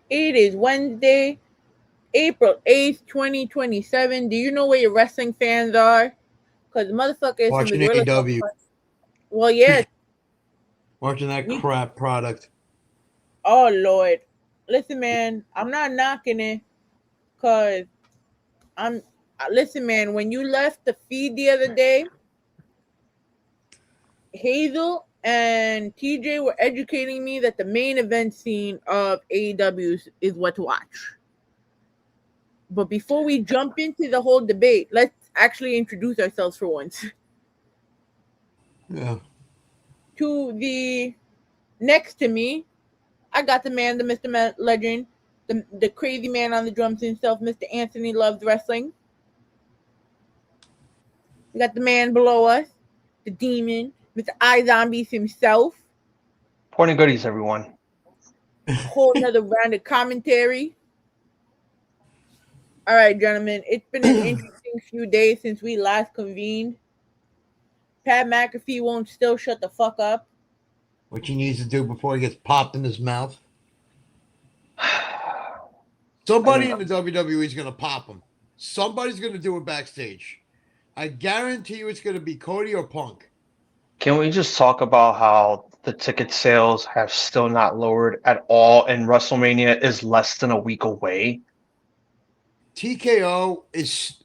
It is Wednesday, April 8th, 2027. Do you know where your wrestling fans are? Because the motherfucker is from the Watching Gorilla AEW, Club. Well, yeah, watching that we. crap product. Oh, Lord. Listen, man, I'm not knocking it because I'm. Listen, man, when you left the feed the other day, Hazel and TJ were educating me that the main event scene of AEW is what to watch. But before we jump into the whole debate, let's actually introduce ourselves for once. Yeah. To the next to me, I got the man, the Mr. Legend, the crazy man on the drums himself, Mr. Anthony Loves Wrestling. We got the man below us, the demon, Mr. iZombies himself. Point and goodies, everyone. Whole another round of commentary. All right, gentlemen, it's been an interesting few days since we last convened. Pat McAfee won't still shut the fuck up. What he needs to do before he gets popped in his mouth. Somebody in the WWE is going to pop him. Somebody's going to do it backstage. I guarantee you it's going to be Cody or Punk. Can we just talk about how the ticket sales have still not lowered at all, and WrestleMania is less than a week away? TKO is.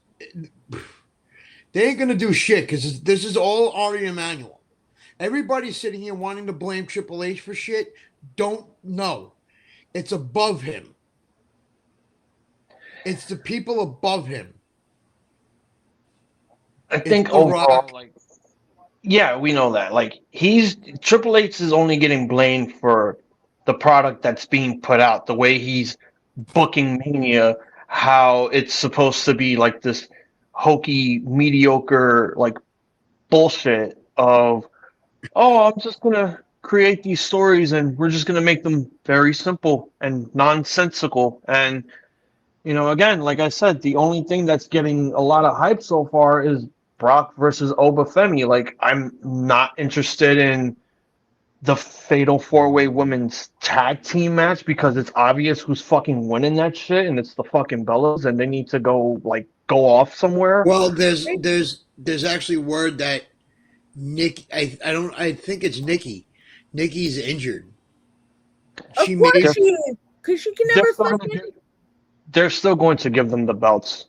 They ain't going to do shit because this is all Ari Emanuel. Everybody's sitting here wanting to blame Triple H for shit. Don't know. It's above him. It's the people above him. I think overall, yeah, we know that. Like, Triple H is only getting blamed for the product that's being put out, the way he's booking Mania, how it's supposed to be like this hokey, mediocre, like bullshit of, oh, I'm just gonna create these stories and we're just gonna make them very simple and nonsensical. And again, like I said, the only thing that's getting a lot of hype so far is Brock versus Obafemi. Like, I'm not interested in the Fatal 4-Way Women's Tag Team match because it's obvious who's fucking winning that shit, and it's the fucking Bellas, and they need to go off somewhere. Well, there's actually word that Nick. I think it's Nikki. Nikki's injured. Of course she is, because she can never fucking. They're still going to give them the belts,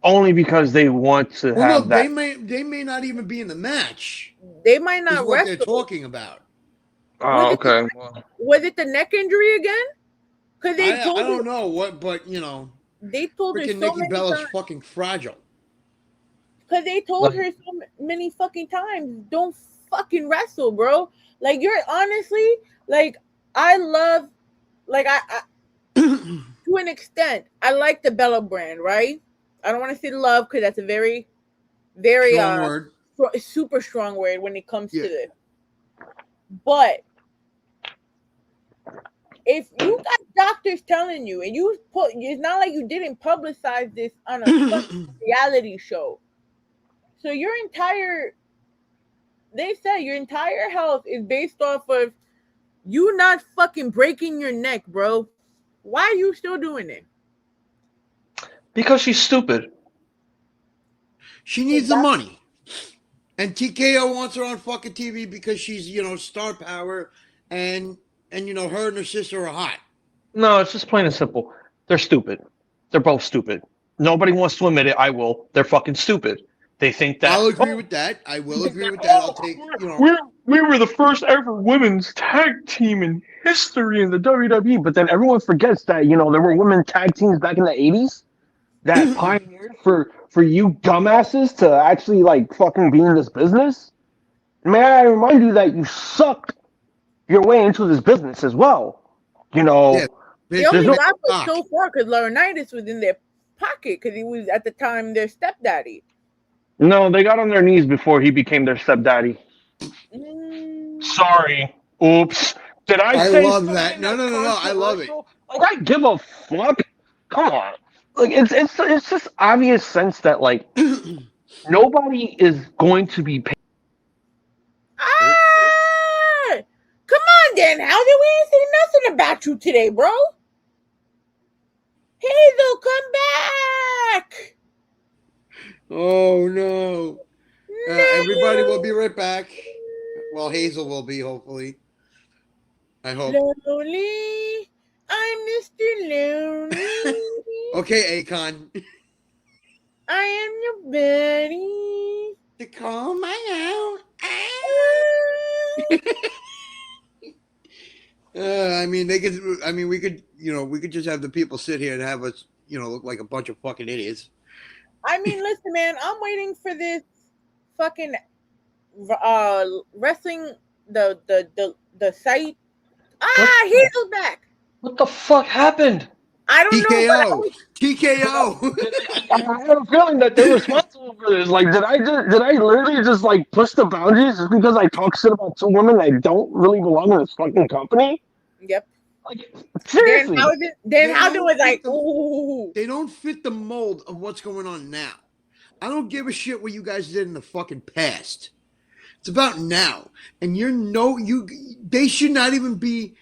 only because they want to have no, that. They may not even be in the match. They might not is what wrestle. they're talking about. Oh, okay. Was it the neck injury again? Because they told I don't know what, but they told her so Nikki many Bella's times. fucking fragile. Because they told her so many fucking times, don't fucking wrestle, bro. Like, you're honestly, like, I love, like, I to an extent, I like the Bella brand, right? I don't want to say love because that's a very, very strong word. Super strong word when it comes to this. But if you got doctors telling you, and it's not like you didn't publicize this on a reality show. So they said your entire health is based off of you not fucking breaking your neck, bro. Why are you still doing it? Because she's stupid. She needs the money. And TKO wants her on fucking TV because she's, star power and her and her sister are hot. No, it's just plain and simple. They're stupid. They're both stupid. Nobody wants to admit it. I will. They're fucking stupid. They think that. I'll agree with that. I will agree with that. I'll take, We were the first ever women's tag team in history in the WWE, but then everyone forgets that, there were women tag teams back in the 80s that pioneered for you dumbasses to actually, like, fucking be in this business. May I remind you that you sucked your way into this business as well. They only got us so far because Laurinaitis was in their pocket because he was at the time their stepdaddy. No, they got on their knees before he became their stepdaddy. Sorry. Oops. Did I say? I love that. No. I love it. Like, I give a fuck. Come on. Like, it's just obvious sense that, like, nobody is going to be paid. Come on, Dan. How did we ain't say nothing about you today, bro? Hazel, come back! Oh no. No! Everybody will be right back. Well, Hazel will be, hopefully. I hope. Lonely. I'm Mr. Lonely. Okay, Akon. I am your buddy. To call my own. I mean, they could. I mean, we could. We could just have the people sit here and have us, look like a bunch of fucking idiots. I mean, listen, man. I'm waiting for this fucking wrestling the site. Hazel's back. What the fuck happened? I don't know. TKO. I have a feeling that they're responsible for this. Like, did I literally just like push the boundaries just because I talk shit about two women that don't really belong in this fucking company? Yep. Like, seriously. How do it like? Ooh. They don't fit the mold of what's going on now. I don't give a shit what you guys did in the fucking past. It's about now, and they should not even be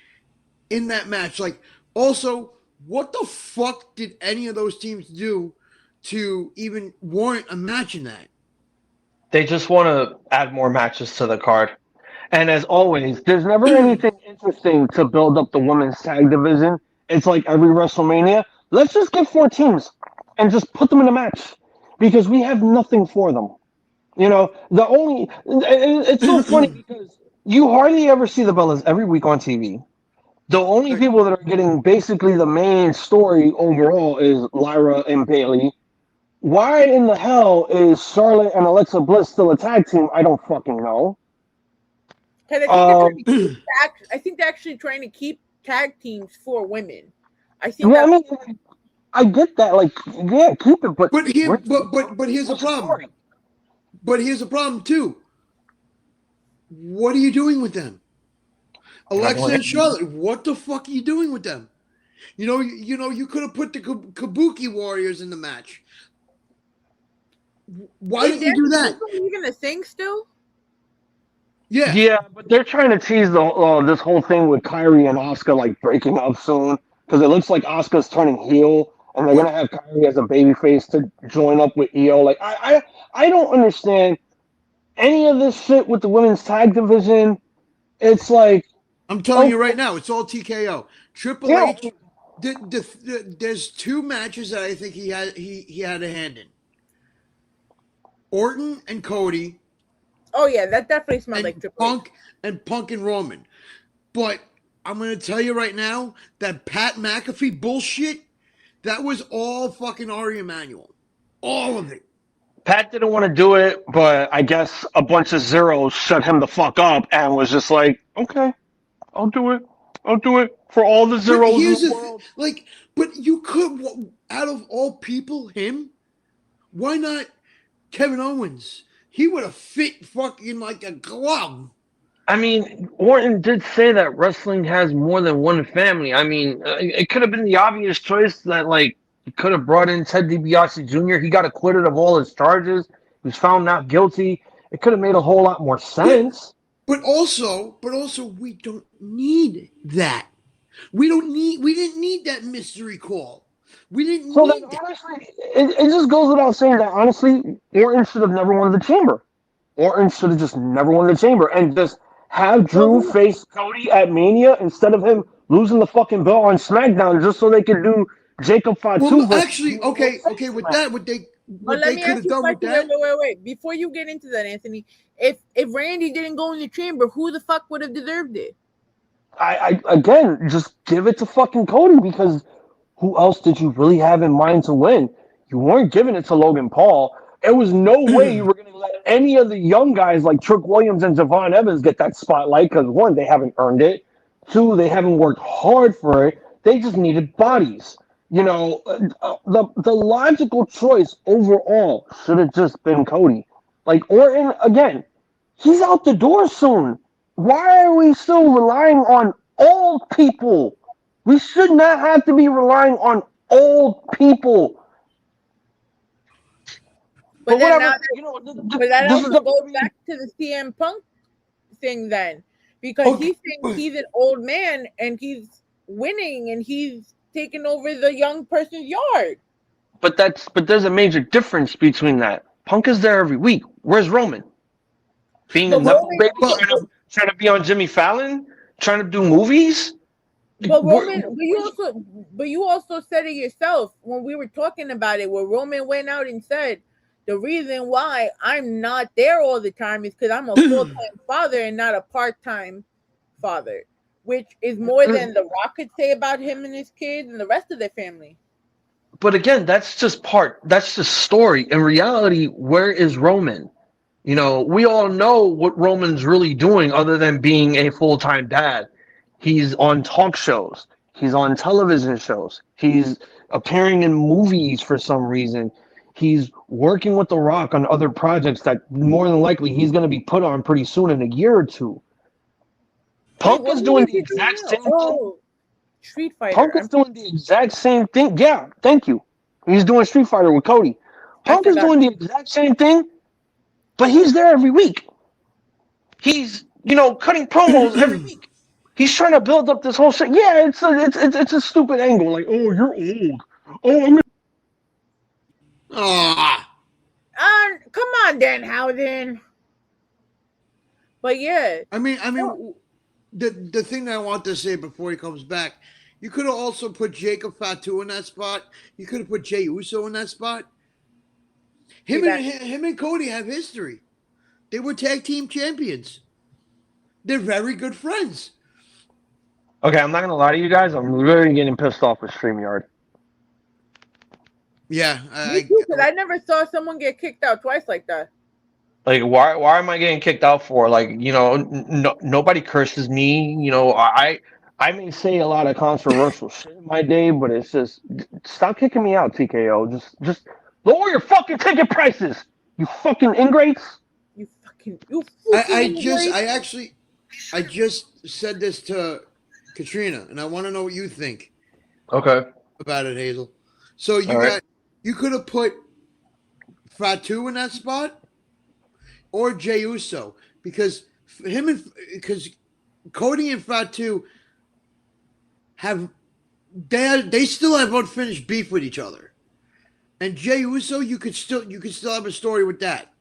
in that match. Like, also, what the fuck did any of those teams do to even warrant a match in that? They just want to add more matches to the card. And as always, there's never anything interesting to build up the women's tag division. It's like every WrestleMania. Let's just get 4 teams and just put them in a match because we have nothing for them. It's so funny because you hardly ever see the Bellas every week on TV. The only people that are getting basically the main story overall is Lyra and Bailey. Why in the hell is Charlotte and Alexa Bliss still a tag team? I don't fucking know. I think they're actually trying to keep tag teams for women. I get that. Like, yeah, keep it. But here's the problem. But here's the problem too. What are you doing with them? Alexa and Charlotte, what the fuck are you doing with them? You could have put the Kabuki Warriors in the match. Why didn't you do that? You're gonna sing still? Yeah. Yeah, but they're trying to tease this whole thing with Kyrie and Asuka like breaking up soon because it looks like Asuka's turning heel and they're gonna have Kyrie as a babyface to join up with Io. Like I don't understand any of this shit with the women's tag division. It's like I'm telling you right now, it's all TKO. Triple H. There's 2 matches that I think he had a hand in. Orton and Cody. Oh yeah, that definitely smells like Triple H. Punk and Roman. But I'm gonna tell you right now that Pat McAfee bullshit, that was all fucking Ari Emanuel. All of it. Pat didn't want to do it, but I guess a bunch of zeros shut him the fuck up and was just like, okay, I'll do it. I'll do it for all the zeros in the world. But you could, out of all people, him? Why not Kevin Owens? He would have fit fucking like a glove. I mean, Orton did say that wrestling has more than one family. I mean, it could have been the obvious choice that, like, he could have brought in Ted DiBiase Jr. He got acquitted of all his charges. He was found not guilty. It could have made a whole lot more sense. But also, we don't need that. We didn't need that mystery call. We didn't need that. Honestly, it just goes without saying that, honestly, Orton should have never won the Chamber. Orton should have just never won the Chamber and just have Drew face Cody at Mania instead of him losing the fucking belt on SmackDown just so they could do Jacob Fatu. Well, actually, okay, with that, what they could have done with that. Wait. Before you get into that, Anthony, if Randy didn't go in the Chamber, who the fuck would have deserved it? I again, just give it to fucking Cody because who else did you really have in mind to win? You weren't giving it to Logan Paul. There was no way you were going to let any of the young guys like Trick Williams and Javon Evans get that spotlight because, 1, they haven't earned it. 2, they haven't worked hard for it. They just needed bodies. The logical choice overall should have just been Cody. Like, Orton, again, he's out the door soon. Why are we still relying on old people? We should not have to be relying on old people. But then that also goes back to the CM Punk thing then. Because he's saying he's an old man and he's winning and he's taking over the young person's yard. But there's a major difference between that. Punk is there every week. Where's Roman? Being a But nepo Roman, baby, trying to be on Jimmy Fallon, trying to do movies. but Roman, but you also said it yourself when we were talking about it, where Roman went out and said the reason why I'm not there all the time is because I'm a full-time father and not a part-time father, which is more than The Rock could say about him and his kids and the rest of their family. But again, that's just story. In reality, where is Roman? You know, we all know what Roman's really doing other than being a full-time dad. He's on talk shows. He's on television shows. He's appearing in movies for some reason. He's working with The Rock on other projects that more than likely he's going to be put on pretty soon in a year or two. Punk is doing the exact same thing. Street Fighter. Punk is doing the exact same thing. Yeah, thank you. He's doing Street Fighter with Cody. Punk is doing the exact same thing, but he's there every week. He's, cutting promos every week. He's trying to build up this whole shit. Yeah, it's a stupid angle. Like, oh, you're old. Oh, I'm come on, Danhausen. But yeah. I mean, the thing that I want to say before he comes back, you could have also put Jacob Fatu in that spot. You could have put Jey Uso in that spot. Him and Cody have history. They were tag team champions. They're very good friends. Okay, I'm not gonna lie to you guys. I'm really getting pissed off with StreamYard. Yeah, me too, because I never saw someone get kicked out twice like that. Like, why am I getting kicked out for? Like, nobody curses me. I may say a lot of controversial shit in my day, but it's just stop kicking me out, TKO. Just lower your fucking ticket prices, you fucking ingrates. I just said this to Katrina, and I want to know what you think. Okay. About it, Hazel. So you could have put Fatu in that spot or Jey Uso because Cody and Fatu they still have unfinished beef with each other, and Jey Uso you could still have a story with that.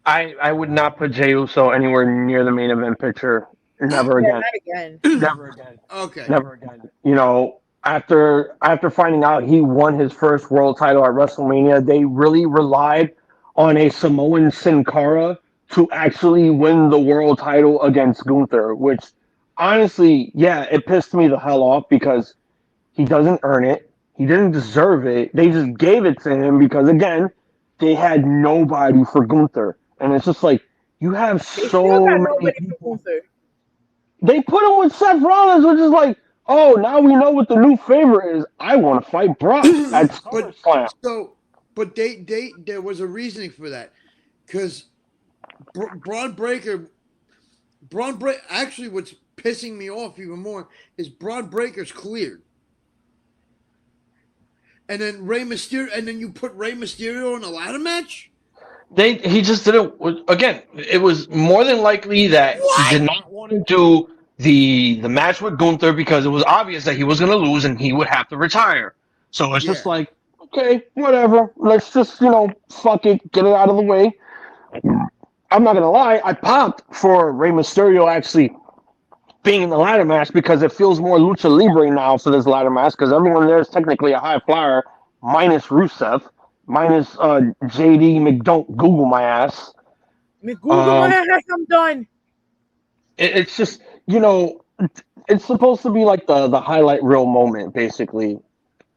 I would not put Jey Uso anywhere near the main event picture. Never again. Never again. Okay. Never again. After finding out he won his first world title at WrestleMania, they really relied on a Samoan Sin Cara to actually win the world title against Gunther, which honestly, yeah, it pissed me the hell off because he doesn't earn it. He didn't deserve it. They just gave it to him because, again, they had nobody for Gunther. And it's just like, you have so many people. They put him with Seth Rollins, which is like, oh, now we know what the new favorite is. I want to fight Brock at SummerSlam. But there was a reasoning for that, because Braun Breaker. Actually, what's pissing me off even more is Braun Breaker's cleared, and then Rey Mysterio, and then you put Rey Mysterio in a ladder match. He just didn't. Again, it was more than likely that he did not want to do the match with Gunther because it was obvious that he was going to lose and he would have to retire. So it's just like, okay, whatever. Let's just, fuck it, get it out of the way. I'm not going to lie, I popped for Rey Mysterio actually being in the ladder match because it feels more lucha libre now for this ladder match because everyone there is technically a high flyer, minus Rusev, minus JD McDon't Google my ass. Google my ass, I'm done. It's just, it's supposed to be like the highlight reel moment, basically.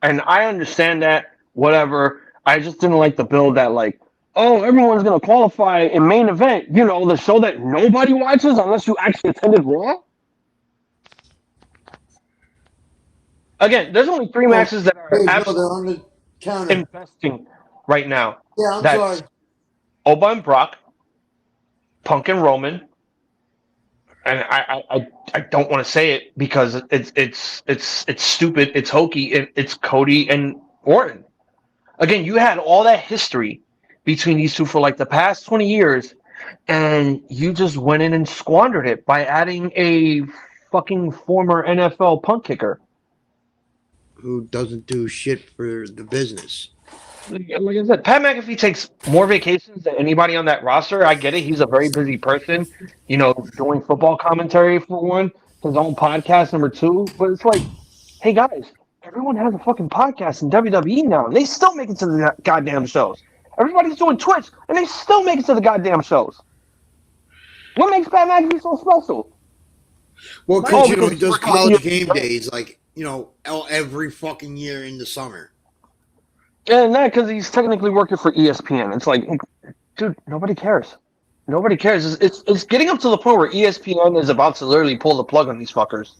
And I understand that, whatever. I just didn't like the build that, like, oh, everyone's going to qualify in main event. The show that nobody watches unless you actually attended Raw. Again, there's only 3 matches that are absolutely investing right now. Yeah, I'm sorry. Oba and Brock, Punk and Roman. And I don't want to say it because it's stupid, it's hokey, it's Cody and Orton. Again, you had all that history between these two for like the past 20 years, and you just went in and squandered it by adding a fucking former NFL punt kicker. who doesn't do shit for the business. Like I said, Pat McAfee takes more vacations than anybody on that roster. I get it. He's a very busy person, doing football commentary for one, his own podcast, number two. But it's like, hey guys, everyone has a fucking podcast in WWE now, and they still make it to the goddamn shows. Everybody's doing Twitch, and they still make it to the goddamn shows. What makes Pat McAfee so special? Well, because he because does college game days, like every fucking year in the summer. And not because he's technically working for ESPN. It's like, dude, nobody cares. Nobody cares. It's getting up to the point where ESPN is about to literally pull the plug on these fuckers.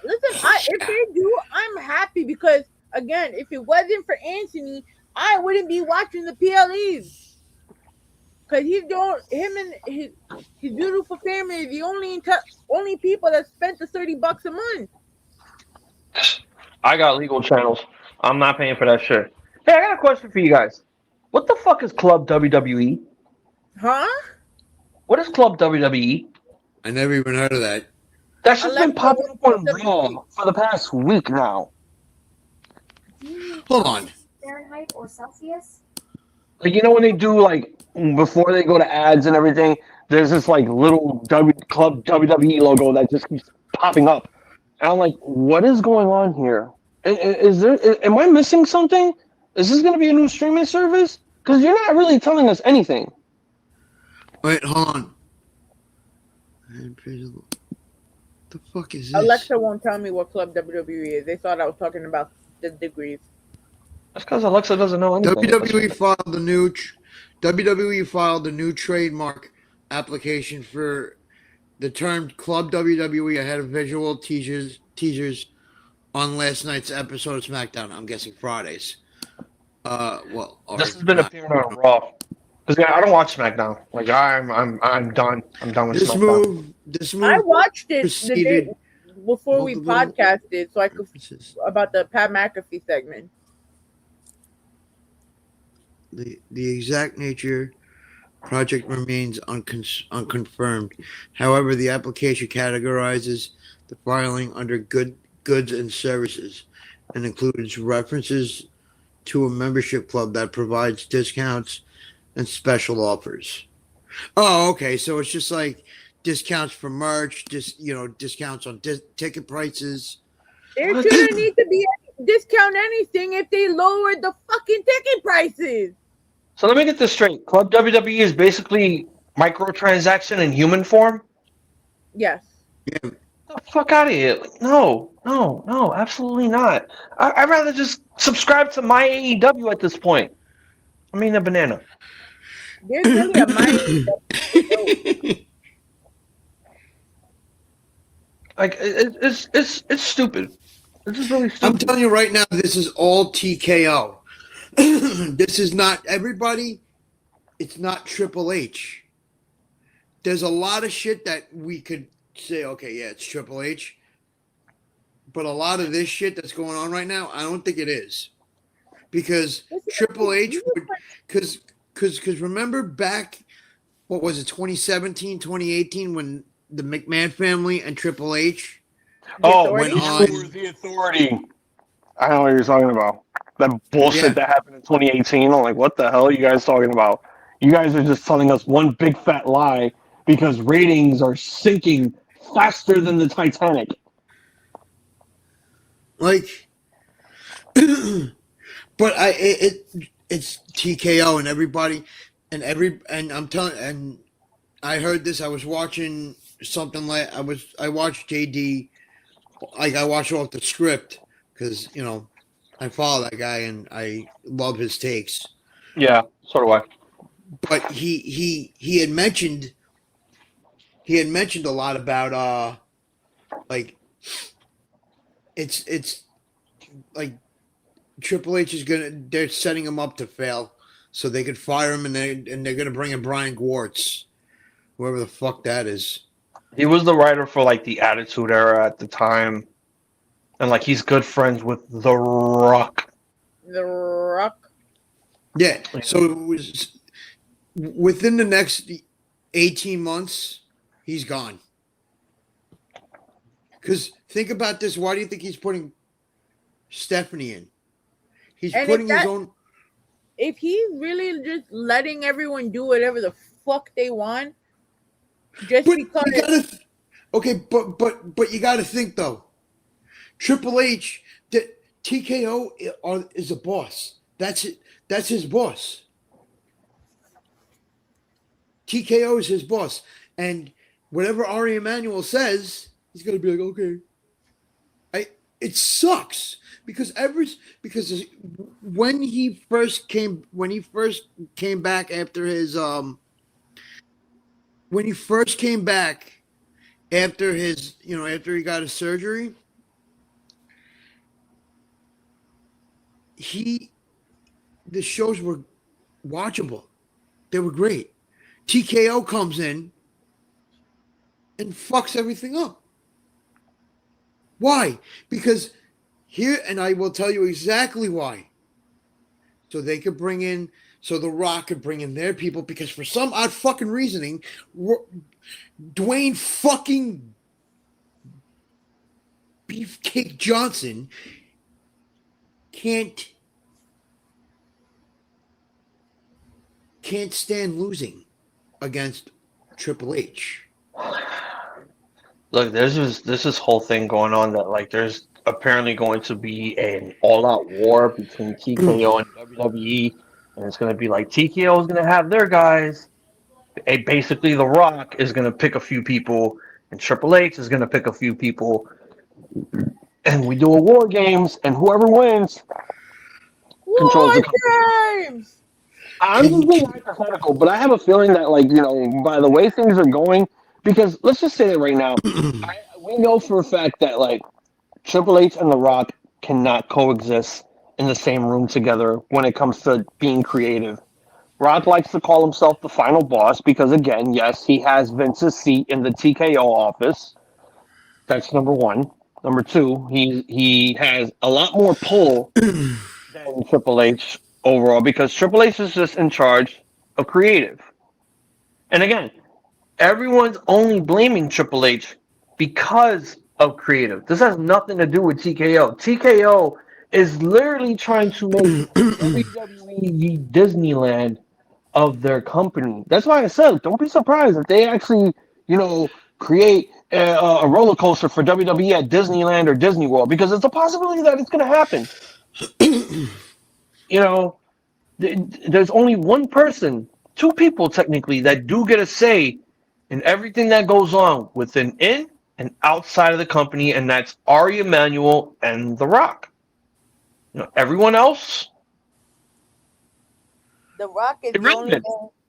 Listen, if they do, I'm happy because again, if it wasn't for Anthony, I wouldn't be watching the PLEs. Because him and his beautiful family are the only people that spent the $30 a month. I got legal channels. I'm not paying for that shit. Hey, I got a question for you guys. What the fuck is Club WWE? Huh? What is Club WWE? I never even heard of that. That's just been popping up on Raw for the past week now. Hold on. Fahrenheit or Celsius? Like, when they do, like, before they go to ads and everything, there's this, like, little Club WWE logo that just keeps popping up. And I'm like, what is going on here? Am I missing something? Is this going to be a new streaming service? Because you're not really telling us anything. Wait, hold on. The fuck is this? Alexa won't tell me what Club WWE is. They thought I was talking about the degrees. That's because Alexa doesn't know anything. WWE filed a new trademark application for the term Club WWE ahead of visual teasers on last night's episode of SmackDown. I'm guessing Fridays. This has been appearing on Raw. Because I don't watch SmackDown. Like I'm done. I'm done with this SmackDown. This move. I watched it the day before we podcasted, so I could about the Pat McAfee segment. The exact nature project remains unconfirmed. However, the application categorizes the filing under goods and services and includes references to a membership club that provides discounts and special offers. Oh, okay. So it's just like discounts for merch, discounts on ticket prices. There shouldn't need to be any discount anything if they lowered the fucking ticket prices. So let me get this straight. Club WWE is basically microtransaction in human form? Yes. Yeah. Get the fuck out of here. Like, no, absolutely not. I'd rather just subscribe to my AEW at this point. I mean, a banana. There's really a mind. Like, it's stupid. This is really stupid. I'm telling you right now, this is all TKO. This is not everybody. It's not Triple H. There's a lot of shit that we could say, okay, yeah, it's Triple H. But a lot of this shit that's going on right now, I don't think it is. Because Triple H would, because remember back, what was it, 2017, 2018, when the McMahon family and Triple H went on the Authority. I know what you're talking about. That bullshit that happened in 2018. I'm like, what the hell are you guys talking about? You guys are just telling us one big fat lie because ratings are sinking faster than the Titanic. Like, but it's TKO and everybody and I'm telling, and I heard this. I was watching something like I watched JD, like I watched off the script because I follow that guy and I love his takes. Yeah, so do I. But he had mentioned a lot about like it's like Triple H is they're setting him up to fail so they could fire him and they're gonna bring in Brian Gwartz, whoever the fuck that is. He was the writer for like the Attitude Era at the time. And like he's good friends with The Rock. The Rock. Yeah. So it was within the next 18 months, he's gone. Because think about this. Why do you think he's putting Stephanie in. He's And putting his own. if he's really just letting everyone do whatever the fuck they want, just But because. you gotta, okay, but you gotta think though. Triple H, TKO is a boss. That's it. That's his boss. TKO is his boss, and whatever Ari Emanuel says, he's gonna be like, okay. It sucks because when he first came back after his after he got his surgery, the shows were watchable. They were great. TKO comes in and fucks everything up. Why? Because here, and I will tell you exactly why. So they could bring in, so The Rock could bring in their people, because for some odd fucking reasoning, Dwayne fucking Beefcake Johnson can't stand losing against Triple H. Look, there's this whole thing going on that like there's apparently going to be an all-out war between TKO and WWE, and it's going to be like TKO is going to have their guys. Basically, The Rock is going to pick a few people, and Triple H is going to pick a few people, and we do a war games, and whoever wins controls the company. Games! I'm just being hypothetical, but I have a feeling that, like, by the way things are going, because let's just say that right now, we know for a fact that, like, Triple H and The Rock cannot coexist in the same room together when it comes to being creative. Rock likes to call himself the final boss because, again, yes, he has Vince's seat in the TKO office. That's number one. Number two, he has a lot more pull than Triple H overall because Triple H is just in charge of creative. And again, everyone's only blaming Triple H because of creative. This has nothing to do with TKO. TKO is literally trying to make WWE the Disneyland of their company. That's why I said, don't be surprised if they actually, create a roller coaster for WWE at Disneyland or Disney World, because it's a possibility that it's going to happen. There's only one person, two people technically, that do get a say in everything that goes on within and outside of the company, and that's Ari Emanuel and The Rock. Everyone else. The Rock is the only man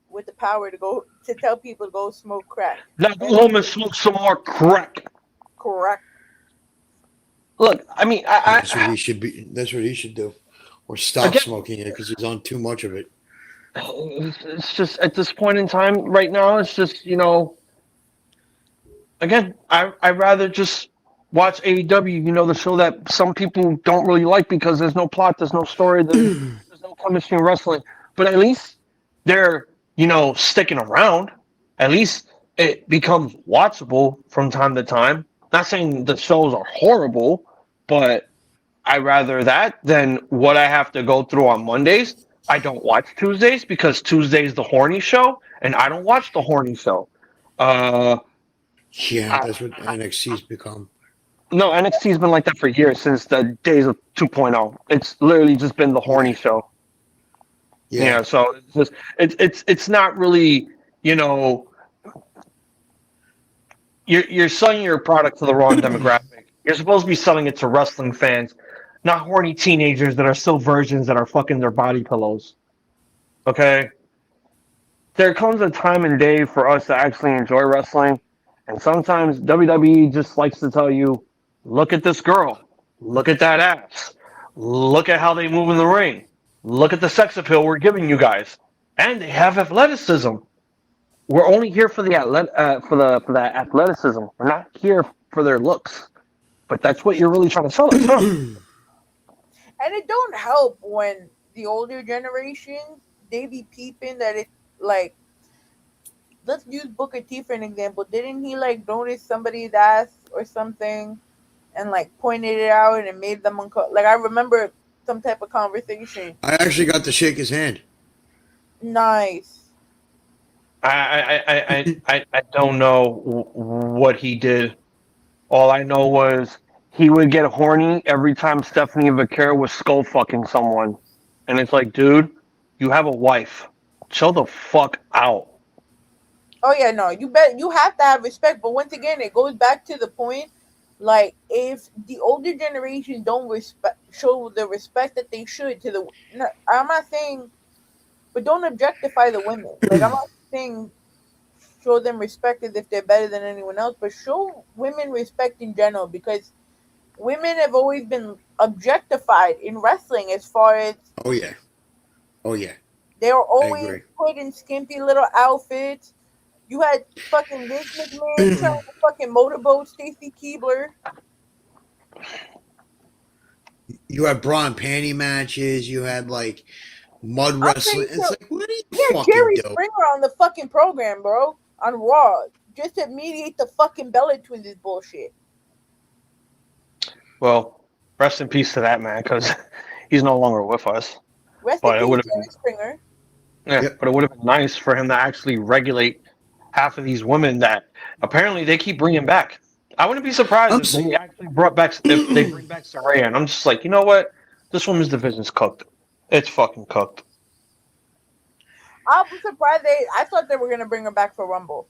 with the power to tell people to go smoke crack. Now go home and smoke some more crack. Correct. Look, I mean, that's what he should be. That's what he should do, or stop smoking it because he's on too much of it. It's just at this point in time, right now, it's just Again, I'd rather just watch AEW. The show that some people don't really like because there's no plot, there's no story, there's no chemistry in wrestling. But at least they're sticking around. At least it becomes watchable from time to time. Not saying the shows are horrible, but I'd rather that than what I have to go through on Mondays. I don't watch Tuesdays because Tuesday's the horny show, and I don't watch the horny show. Yeah, that's what NXT's become. No, NXT's been like that for years, since the days of 2.0. It's literally just been the horny show. Yeah, so it's not really, you're selling your product to the wrong demographic. You're supposed to be selling it to wrestling fans, not horny teenagers that are still virgins that are fucking their body pillows. Okay? There comes a time and day for us to actually enjoy wrestling, and sometimes WWE just likes to tell you, look at this girl, look at that ass, look at how they move in the ring. Look at the sex appeal we're giving you guys, and they have athleticism. We're only here for the athleticism. We're not here for their looks, but that's what you're really trying to sell us, huh? And it don't help when the older generation, they be peeping that it like. Let's use Booker T for an example. Didn't he notice somebody's ass or something, and like pointed it out and it made them like I remember some type of conversation. I actually got to shake his hand. Nice. I don't know what he did. All I know was he would get horny every time Stephanie Vaquero was skull fucking someone, and it's like, dude, you have a wife. Chill the fuck out. Oh yeah, no, you have to have respect, but once again, it goes back to the point. Like if the older generation don't show the respect that they should to the, no, I'm not saying, but don't objectify the women. Like I'm not saying show them respect as if they're better than anyone else, but show women respect in general because women have always been objectific in wrestling as far as Oh yeah. Oh yeah. they were I always agree. put in skimpy little outfits. You had fucking Vince McMahon trying to fucking motorboat Stacy Keibler. You had bra and panty matches. You had like mud I'm wrestling. pretty It's sure like, what are you we had fucking Jerry doing? Springer on the fucking program, bro, on Raw, just to mediate the fucking Bella Twins bullshit. Well, rest in peace to that man, because he's no longer with us. Rest But in it would peace, have been, Jerry Springer. yeah, Yep. but it would have been nice for him to actually regulate half of these women that apparently they keep bringing back. I wouldn't be surprised if they actually brought back if they bring back Saraya, and I'm just like, you know what? This women's division's cooked. It's fucking cooked. I was surprised I thought they were gonna bring her back for Rumble.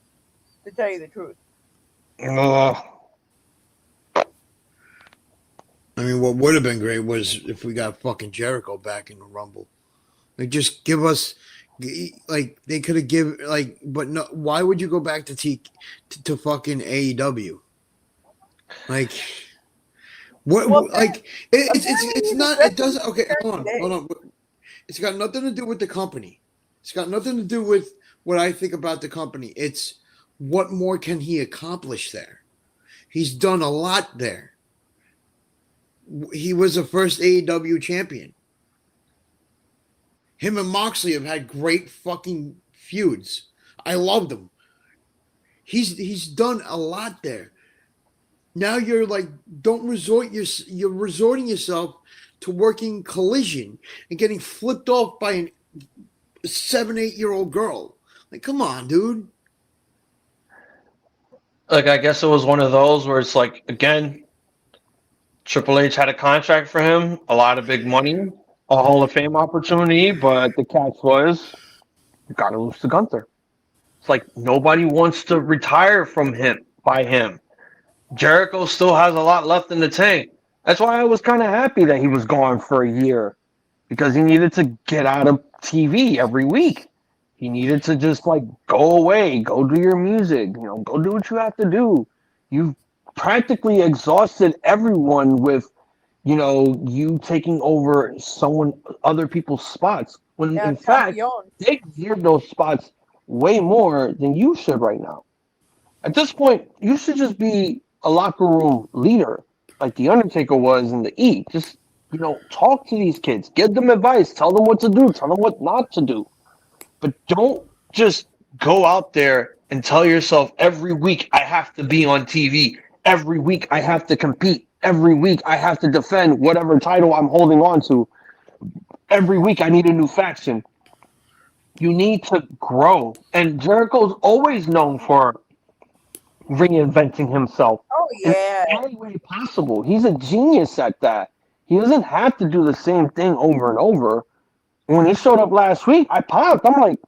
To tell you the truth. I mean, what would have been great was if we got fucking Jericho back in the Rumble. Like, just give us, like, they could have given, like, but no, why would you go back to fucking AEW? Like, what, Well, like, it's not, it doesn't, okay, hold today. on. It's got nothing to do with the company. It's got nothing to do with what I think about the company. It's what more can he accomplish there? He's done a lot there. He was the first AEW champion. Him and Moxley have had great fucking feuds. I loved him. He's done a lot there. Now you're like, you're resorting yourself to working Collision and getting flipped off by a 7-8-year-old girl. Like, come on, dude. Like, I guess it was one of those where it's like, again, Triple H had a contract for him, a lot of big money, a Hall of Fame opportunity, but the catch was, you got to lose to Gunther. It's like nobody wants to retire by him. Jericho still has a lot left in the tank. That's why I was kind of happy that he was gone for a year, because he needed to get out of TV every week. He needed to just like go away, go do your music, go do what you have to do. You've practically exhausted everyone with, you taking over other people's spots. When in fact, they deserve those spots way more than you should right now. At this point, you should just be a locker room leader, like The Undertaker was in the E. Just, talk to these kids, give them advice, tell them what to do, tell them what not to do. But don't just go out there and tell yourself every week I have to be on TV. Every week I have to compete. Every week I have to defend whatever title I'm holding on to. Every week I need a new faction. You need to grow. And Jericho's always known for reinventing himself. Oh, yeah. In any way possible. He's a genius at that. He doesn't have to do the same thing over and over. When he showed up last week, I popped. I'm like,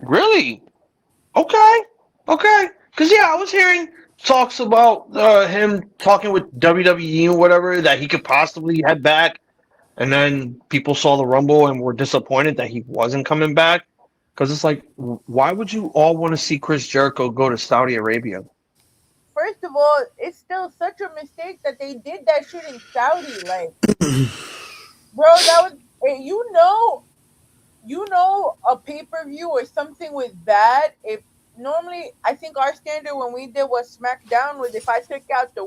really? Okay. Because, I was hearing talks about him talking with WWE or whatever, that he could possibly head back. And then people saw the Rumble and were disappointed that he wasn't coming back. Because it's like, why would you all want to see Chris Jericho go to Saudi Arabia? First of all, it's still such a mistake that they did that shit in Saudi. Like, bro, that was, a pay-per-view or something was bad. If normally, I think our standard when we did what SmackDown was if I took out the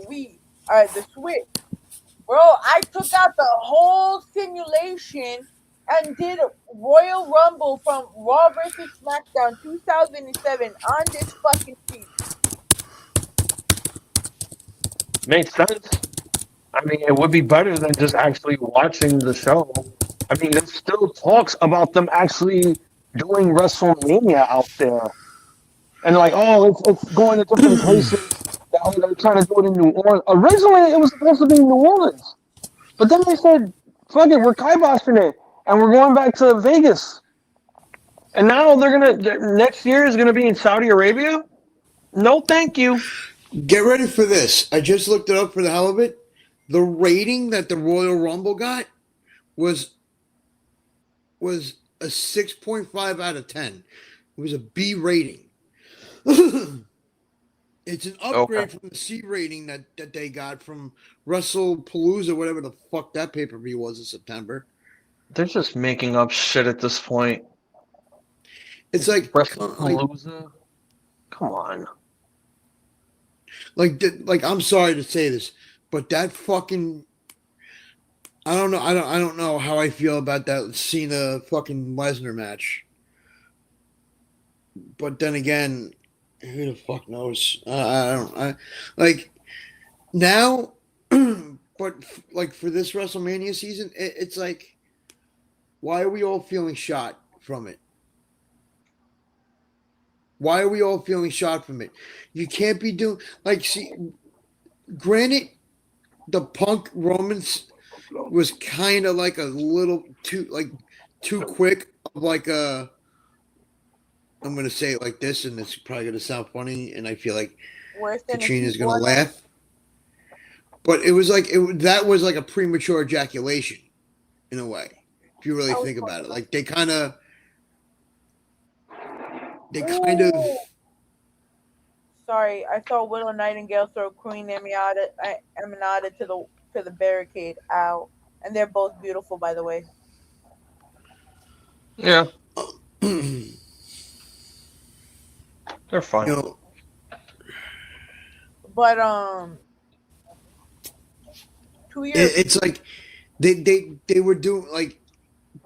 Switch. Bro, I took out the whole simulation and did a Royal Rumble from Raw vs. SmackDown 2007 on this fucking feed. Makes sense. I mean, it would be better than just actually watching the show. I mean, there's still talks about them actually doing WrestleMania out there. And like, oh, it's going to different places. They're trying to do it in New Orleans. Originally, it was supposed to be New Orleans. But then they said, fuck it, we're kiboshing it. And we're going back to Vegas. And now next year is going to be in Saudi Arabia? No, thank you. Get ready for this. I just looked it up for the hell of it. The rating that the Royal Rumble got was a 6.5 out of 10. It was a B rating. It's an upgrade from the C rating that they got from WrestlePalooza, whatever the fuck that pay-per-view was in September. They're just making up shit at this point. It's like WrestlePalooza. Come on. Like I'm sorry to say this, but that fucking I don't know how I feel about that Cena fucking Lesnar match. But then again, who the fuck knows? I like now, but like for this WrestleMania season, it's like, why are we all feeling shot from it? Why are we all feeling shot from it? You can't be doing see. Granted, the Punk Romans was kind of like a little too quick of like a. I'm gonna say it like this, and it's probably gonna sound funny, and I feel like Katrina's gonna laugh. But it was that was like a premature ejaculation, in a way, if you really think about it. Like they kind of. Sorry, I saw Willow Nightingale throw Queen Eminata to the barricade. Ow. And they're both beautiful, by the way. Yeah. They're fine. You know, but 2 years. It's like they were doing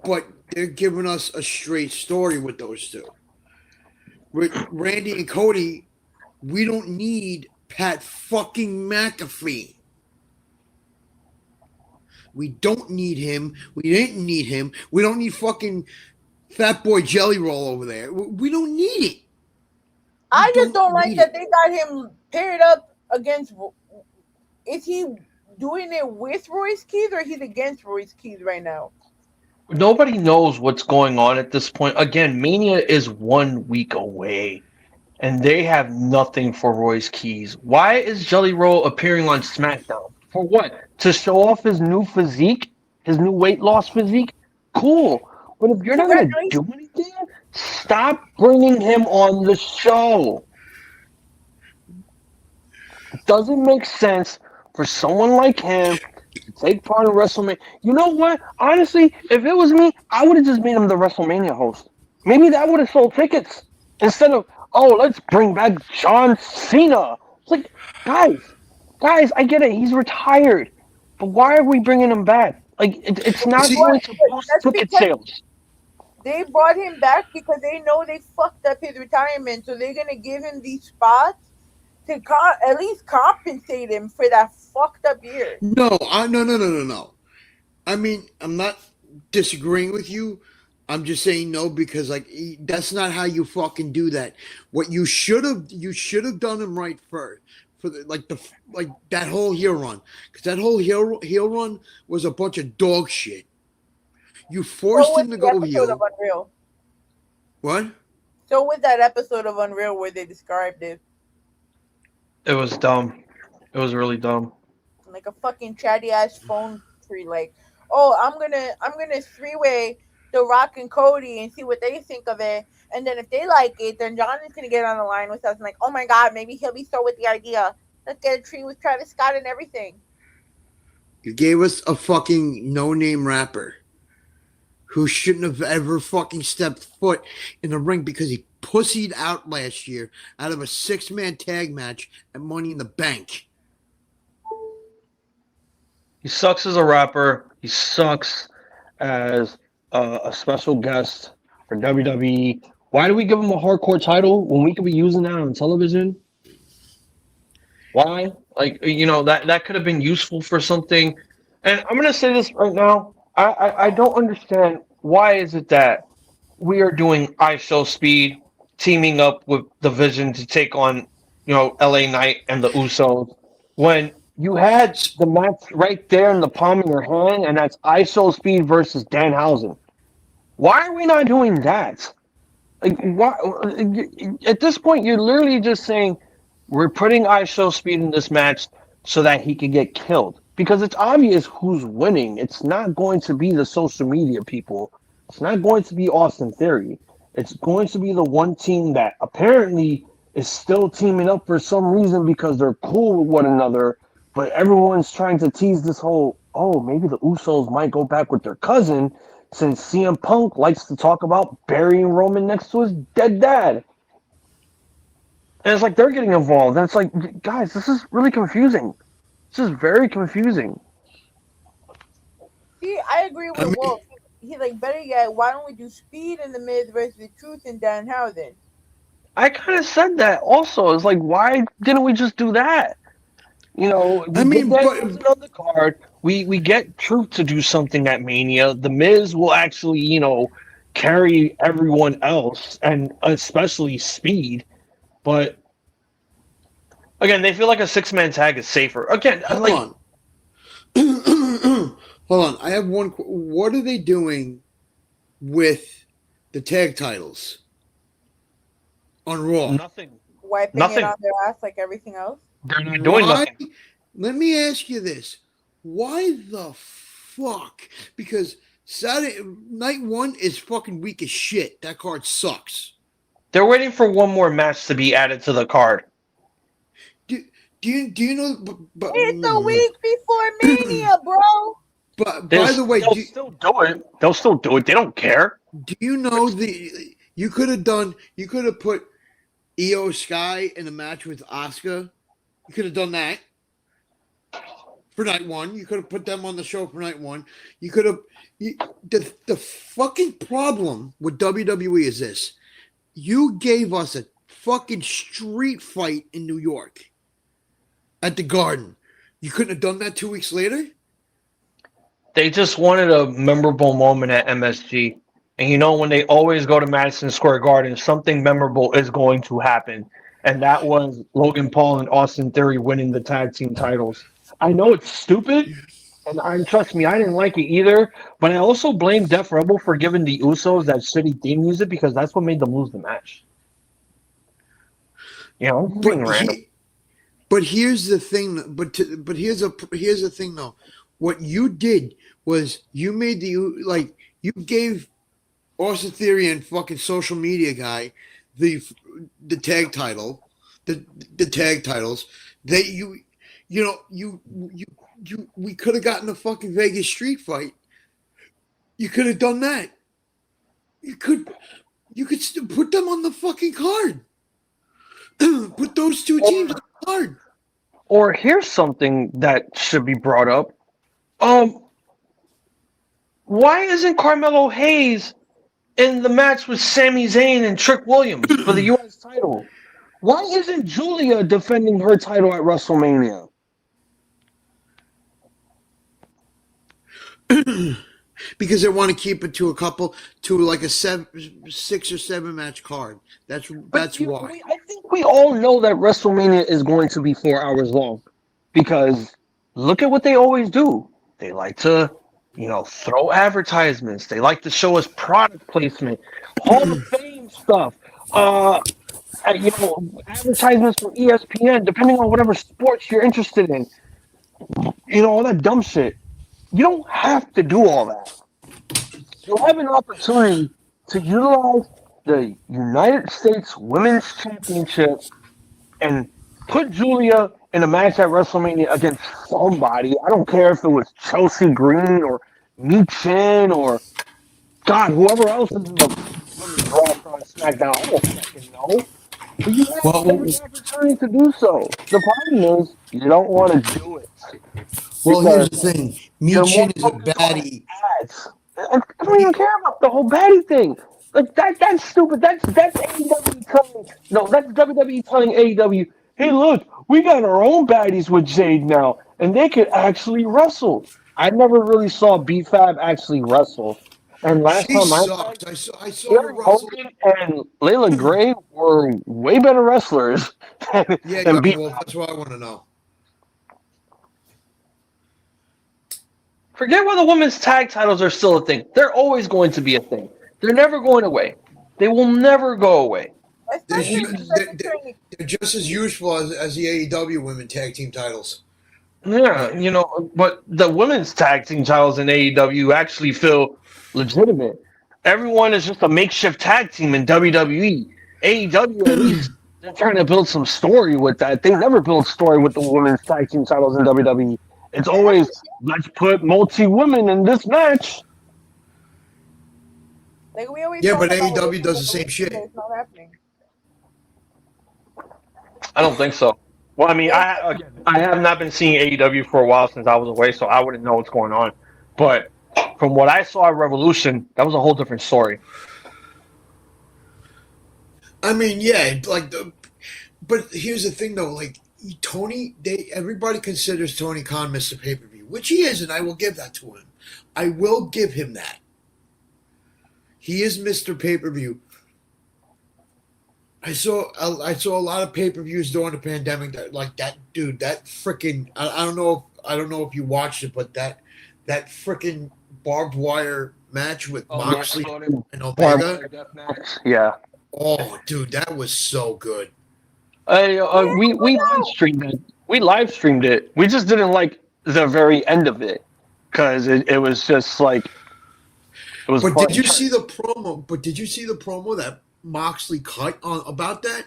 but they're giving us a straight story with those two. With Randy and Cody, we don't need Pat fucking McAfee. We don't need him. We didn't need him. We don't need fucking Fat Boy Jelly Roll over there. We don't need it. I just don't like that they got him paired up against. Is he doing it with Royce Keys or he's against Royce Keys right now? Nobody knows what's going on at this point. Again, Mania is 1 week away, and they have nothing for Royce Keys. Why is Jelly Roll appearing on SmackDown? For what? To show off his new physique? His new weight loss physique? Cool. But if you're not going to do anything, stop bringing him on the show. It doesn't make sense for someone like him to take part in WrestleMania. You know what? Honestly, if it was me, I would have just made him the WrestleMania host. Maybe that would have sold tickets instead of, let's bring back John Cena. It's like, guys, I get it. He's retired. But why are we bringing him back? Like, it's not going to boost ticket sales. They brought him back because they know they fucked up his retirement. So they're going to give him these spots to at least compensate him for that fucked up year. No. I mean, I'm not disagreeing with you. I'm just saying no because that's not how you fucking do that. What you should have done him right first for that whole heel run, because that whole heel run was a bunch of dog shit. You forced him to go heel. Of Unreal? What? So with that episode of Unreal where they described it. It was dumb. It was really dumb. Like a fucking chatty ass phone tree. Like, I'm gonna three-way The Rock and Cody and see what they think of it. And then if they like it, then John is gonna get on the line with us and like, oh my god, maybe he'll be so with the idea. Let's get a tree with Travis Scott and everything. You gave us a fucking no-name rapper who shouldn't have ever fucking stepped foot in the ring because he pussied out last year out of a 6-man tag match at Money in the Bank. He sucks as a rapper. He sucks as a special guest for WWE. Why do we give him a hardcore title when we could be using that on television? Why? Like, that could have been useful for something. And I'm gonna say this right now. I don't understand why is it that we are doing ISO Speed teaming up with the Vision to take on, LA Knight and the Usos when you had the match right there in the palm of your hand, and that's ISO Speed versus Danhausen. Why are we not doing that? Like, why, at this point, you're literally just saying we're putting ISO Speed in this match so that he can get killed because it's obvious who's winning. It's not going to be the social media people. It's not going to be Austin Theory. It's going to be the one team that apparently is still teaming up for some reason because they're cool with one another. But everyone's trying to tease this whole, oh, maybe the Usos might go back with their cousin since CM Punk likes to talk about burying Roman next to his dead dad. And it's like they're getting involved. And it's like, guys, this is really confusing. This is very confusing. See, I agree with Wolf. He's like, better yet, why don't we do Speed in the Miz versus the Truth and Danhausen? I kind of said that also. It's like, why didn't we just do that? We get that on the card. We get Truth to do something at Mania. The Miz will actually, carry everyone else, and especially Speed. But again, they feel like a 6-man tag is safer. Again, hold on. Hold on. I have one. What are they doing with the tag titles on Raw? Nothing. Wiping it on their ass like everything else. They're not doing nothing. Let me ask you this. Why the fuck? Because Saturday night 1 is fucking weak as shit. That card sucks. They're waiting for one more match to be added to the card. Do you know? But it's a week before Mania, bro. But by the way, they'll still do it. They'll still do it. They don't care. Do you know you could have put Io Sky in a match with Asuka. You could have done that for night 1. You could have put them on the show for night 1. You could have. The fucking problem with WWE is this: you gave us a fucking street fight in New York at the Garden. You couldn't have done that 2 weeks later. They just wanted a memorable moment at MSG. And when they always go to Madison Square Garden, something memorable is going to happen. And that was Logan Paul and Austin Theory winning the tag team titles. I know it's stupid, and trust me, I didn't like it either. But I also blame Def Rebel for giving the Usos that shitty theme music because that's what made them lose the match. Being random. But here's the thing. But here's the thing though. What you did was you made you gave Austin Theory and fucking social media guy the tag title, the tag titles that we could have gotten a fucking Vegas street fight. You could have done that. You could still put them on the fucking card. Put those two teams on the card. Or here's something that should be brought up. Why isn't Carmelo Hayes in the match with Sami Zayn and Trick Williams for the U.S. title? Why isn't Julia defending her title at WrestleMania? Because they want to keep it to like a 6 or 7 match card. That's why. I think we all know that WrestleMania is going to be 4 hours long because look at what they always do. They like to, throw advertisements. They like to show us product placement, Hall of Fame stuff. Advertisements from ESPN, depending on whatever sports you're interested in. All that dumb shit. You don't have to do all that. You have an opportunity to utilize the United States Women's Championship and put Julia in a match at WrestleMania against somebody. I don't care if it was Chelsea Green or Mi Chen or God, whoever else is in the Raw on SmackDown. I don't fucking know. But you have every opportunity to do so. The problem is you don't want to do it. Well, here's the thing. Mi Chen is a baddie. I don't even care about the whole baddie thing. Like that's stupid. That's AEW telling that's WWE telling AEW, hey, look, we got our own baddies with Jade now, and they could actually wrestle. I never really saw B-Fab actually wrestle. And last She time I sucked. checked, I saw her Aaron wrestle. Hogan and Layla Gray were way better wrestlers Yeah, than well, B-Fab. that's what I want to know. Forget why the women's tag titles are still a thing. They're always going to be a thing. They're never going away. They will never go away. Especially They're just as useful as the AEW women tag team titles. Yeah, you know, but the women's tag team titles in AEW actually feel legitimate. Everyone is just a makeshift tag team in WWE. AEW, at least, they're trying to build some story with that. They never build story with the women's tag team titles in WWE. It's always, let's put multi women in this match. like we always Yeah, talk but about AEW does the same shit. it's not happening. I don't think so. Well, I mean, I have not been seeing AEW for a while since I was away, so I wouldn't know what's going on. But from what I saw at Revolution, that was a whole different story. I mean, yeah, but here's the thing though, like Tony, everybody considers Tony Khan Mr. Pay-Per-View, which he is, and I will give that to him. I will give him that. He is Mr. Pay-Per-View. I saw a lot of pay-per-views during the pandemic that like that dude, that freaking I don't know if you watched it, but that freaking barbed wire match with Moxley and Omega. Yeah. Oh, dude, that was so good. We live streamed it. We live streamed it. We just didn't like the very end of it because it was just like it was. But did you see the promo? But did you see the promo that Moxley cut on about that?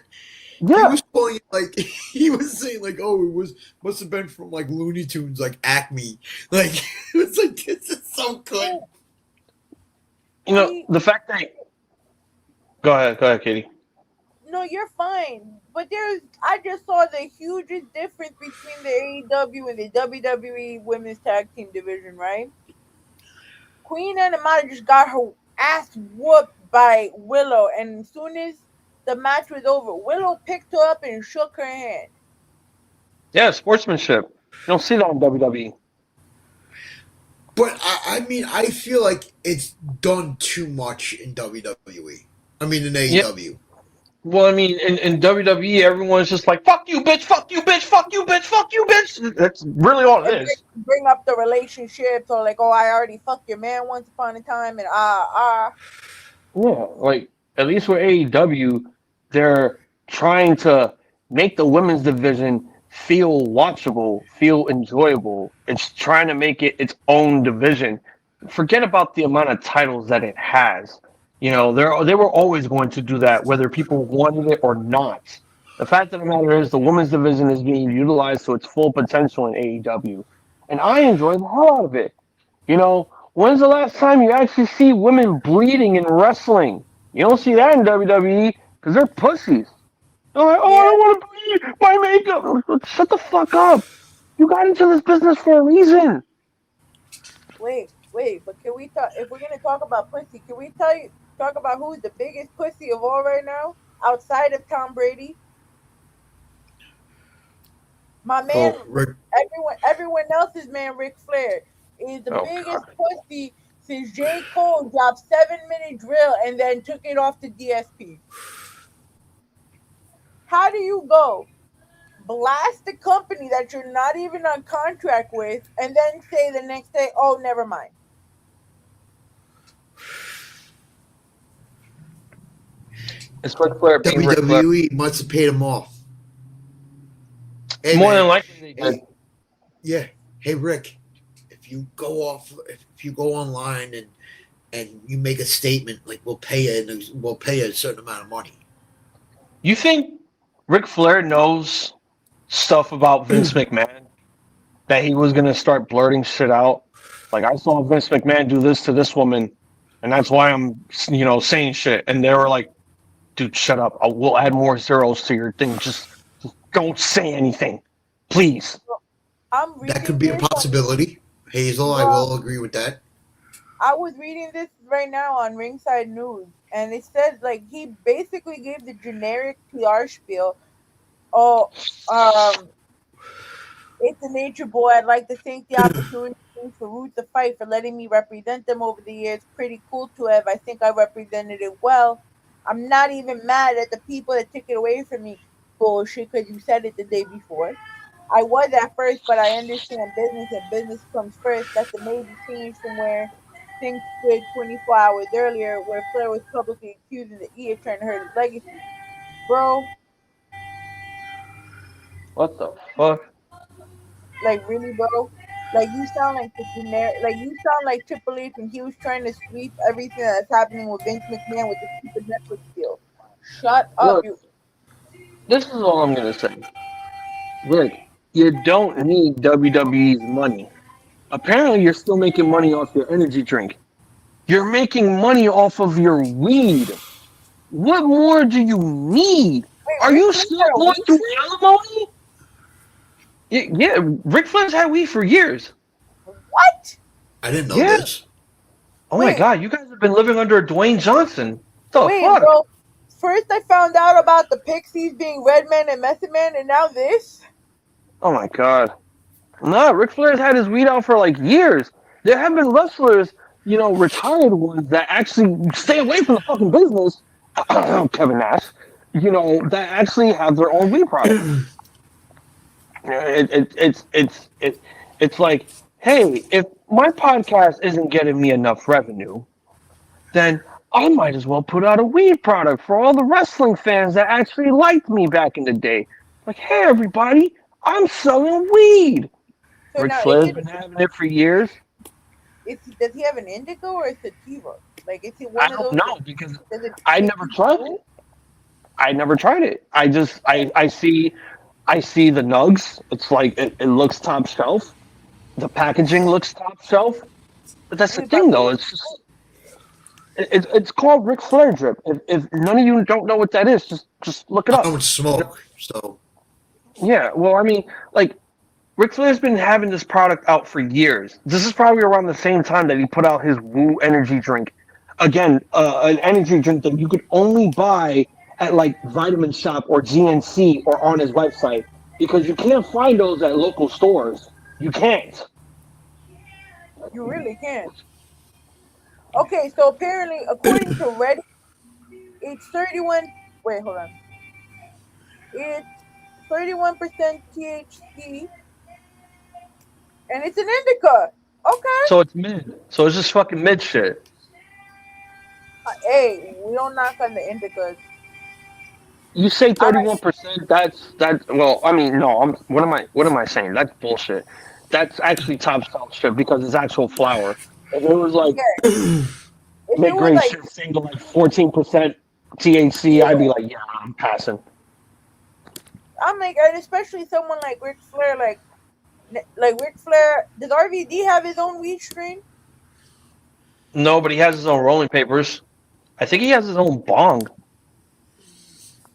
Yeah. He was calling it like he was saying like, oh, must have been from like Looney Tunes, like Acme. Like it was like this is so good. You know the fact that. Go ahead, Katie. No, you're fine. But I just saw the hugest difference between the AEW and the WWE Women's Tag Team Division, right? Queen Animata just got her ass whooped by Willow, and as soon as the match was over, Willow picked her up and shook her hand. Yeah, sportsmanship. You don't see that on WWE. But I mean, I feel like it's done too much in WWE. I mean, in AEW. Yeah. Well, I mean, in WWE, everyone's just like, fuck you, bitch, fuck you, bitch, fuck you, bitch, fuck you, bitch. That's really all it is. Bring up the relationships or like, oh, I already fucked your man once upon a time and Yeah, like, at least with AEW, they're trying to make the women's division feel watchable, feel enjoyable. It's trying to make it its own division. Forget about the amount of titles that it has. You know, they were always going to do that, whether people wanted it or not. The fact of the matter is the women's division is being utilized to its full potential in AEW. And I enjoy the hell out of it. You know, when's the last time you actually see women bleeding in wrestling? You don't see that in WWE because they're pussies. They're like, oh, I don't want to bleed my makeup. Shut the fuck up. You got into this business for a reason. Wait, but can we talk? If we're gonna talk about pussy, can we talk about who's the biggest pussy of all right now, outside of Tom Brady? My man, everyone else's man, Ric Flair, is the biggest pussy since J. Cole dropped 7-minute drill and then took it off to DSP. How do you go blast the company that you're not even on contract with and then say the next day, oh, never mind? It's Ric Flair being Ric Flair. WWE must have paid him off. Hey, more than likely they did. Yeah. Hey, Rick, if you go online and you make a statement, like we'll pay you a certain amount of money. You think Ric Flair knows stuff about Vince McMahon? That he was gonna start blurting shit out? Like, I saw Vince McMahon do this to this woman, and that's why I'm, saying shit. And they were like, dude, shut up. We'll add more zeros to your thing. Just don't say anything, please. That could be a possibility. Hazel, I will agree with that. I was reading this right now on Ringside News, and it says like he basically gave the generic PR spiel Oh, it's a nature boy. I'd like to thank the opportunity for Root to Fight for letting me represent them over the years. Pretty cool to have. I think I represented it well. I'm not even mad at the people that took it away from me. Bullshit, because you said it the day before. I was at first, but I understand business and business comes first. That's a major change from where things stood 24 hours earlier, where Flair was publicly accusing the E of trying to hurt his legacy. Bro, What the fuck? like really, bro? Like you sound like the generic, like you sound like Triple H when he was trying to sweep everything that's happening with Vince McMahon with the stupid Netflix deal. Shut up, Look, you. this is all I'm gonna say. Rick, you don't need WWE's money. Apparently, you're still making money off your energy drink. You're making money off of your weed. What more do you need? Wait, Are Ric you Flair still got a going weed through streak? alimony? Yeah, Ric Flair's had weed for years. What? I didn't know Yeah. this. Oh my Wait. god, you guys have been living under Dwayne Johnson. The Wait, fuck? bro. First, I found out about the Pixies being Redman and Method Man, and now this. Oh my god. Nah, Ric Flair's had his weed out for like years. There have been wrestlers, retired ones that actually stay away from the fucking business. Kevin Nash, that actually have their own weed product. It's like, hey, if my podcast isn't getting me enough revenue, then I might as well put out a weed product for all the wrestling fans that actually liked me back in the day. Like, hey, everybody, I'm selling weed. So Ric now, Flair's been having it for years. does he have an indica or a sativa? Like, is he I one of don't those? know because Does it I make never you tried drool? it. I never tried it. I see the nugs. It's like it looks top shelf. The packaging looks top shelf. But that's the Wait, thing, but though. It's just it's called Ric Flair drip. If none of you don't know what that is, just look it I up. don't smoke, so Yeah. Well, I mean, like Ric Flair's been having this product out for years. This is probably around the same time that he put out his Woo energy drink. Again, an energy drink that you could only buy at like Vitamin Shop or GNC or on his website because you can't find those at local stores. You can't. you really can't. Okay, so apparently, according to Reddit, it's 31. Wait, hold on. It's 31% THC, and it's an indica. Okay. So it's mid. So it's just fucking mid shit. Hey, we don't knock on the indicas. You say I like 31%. That's well. I mean, no. What am I saying? That's bullshit. That's actually top shelf shit because it's actual flour. If it was like yeah. If it mid was grade like shit single like 14% THC, I'd be like, yeah, I'm passing. I'm like, and especially someone like Ric Flair, like Ric Flair. Does RVD have his own weed strain? No, but he has his own rolling papers. I think he has his own bong.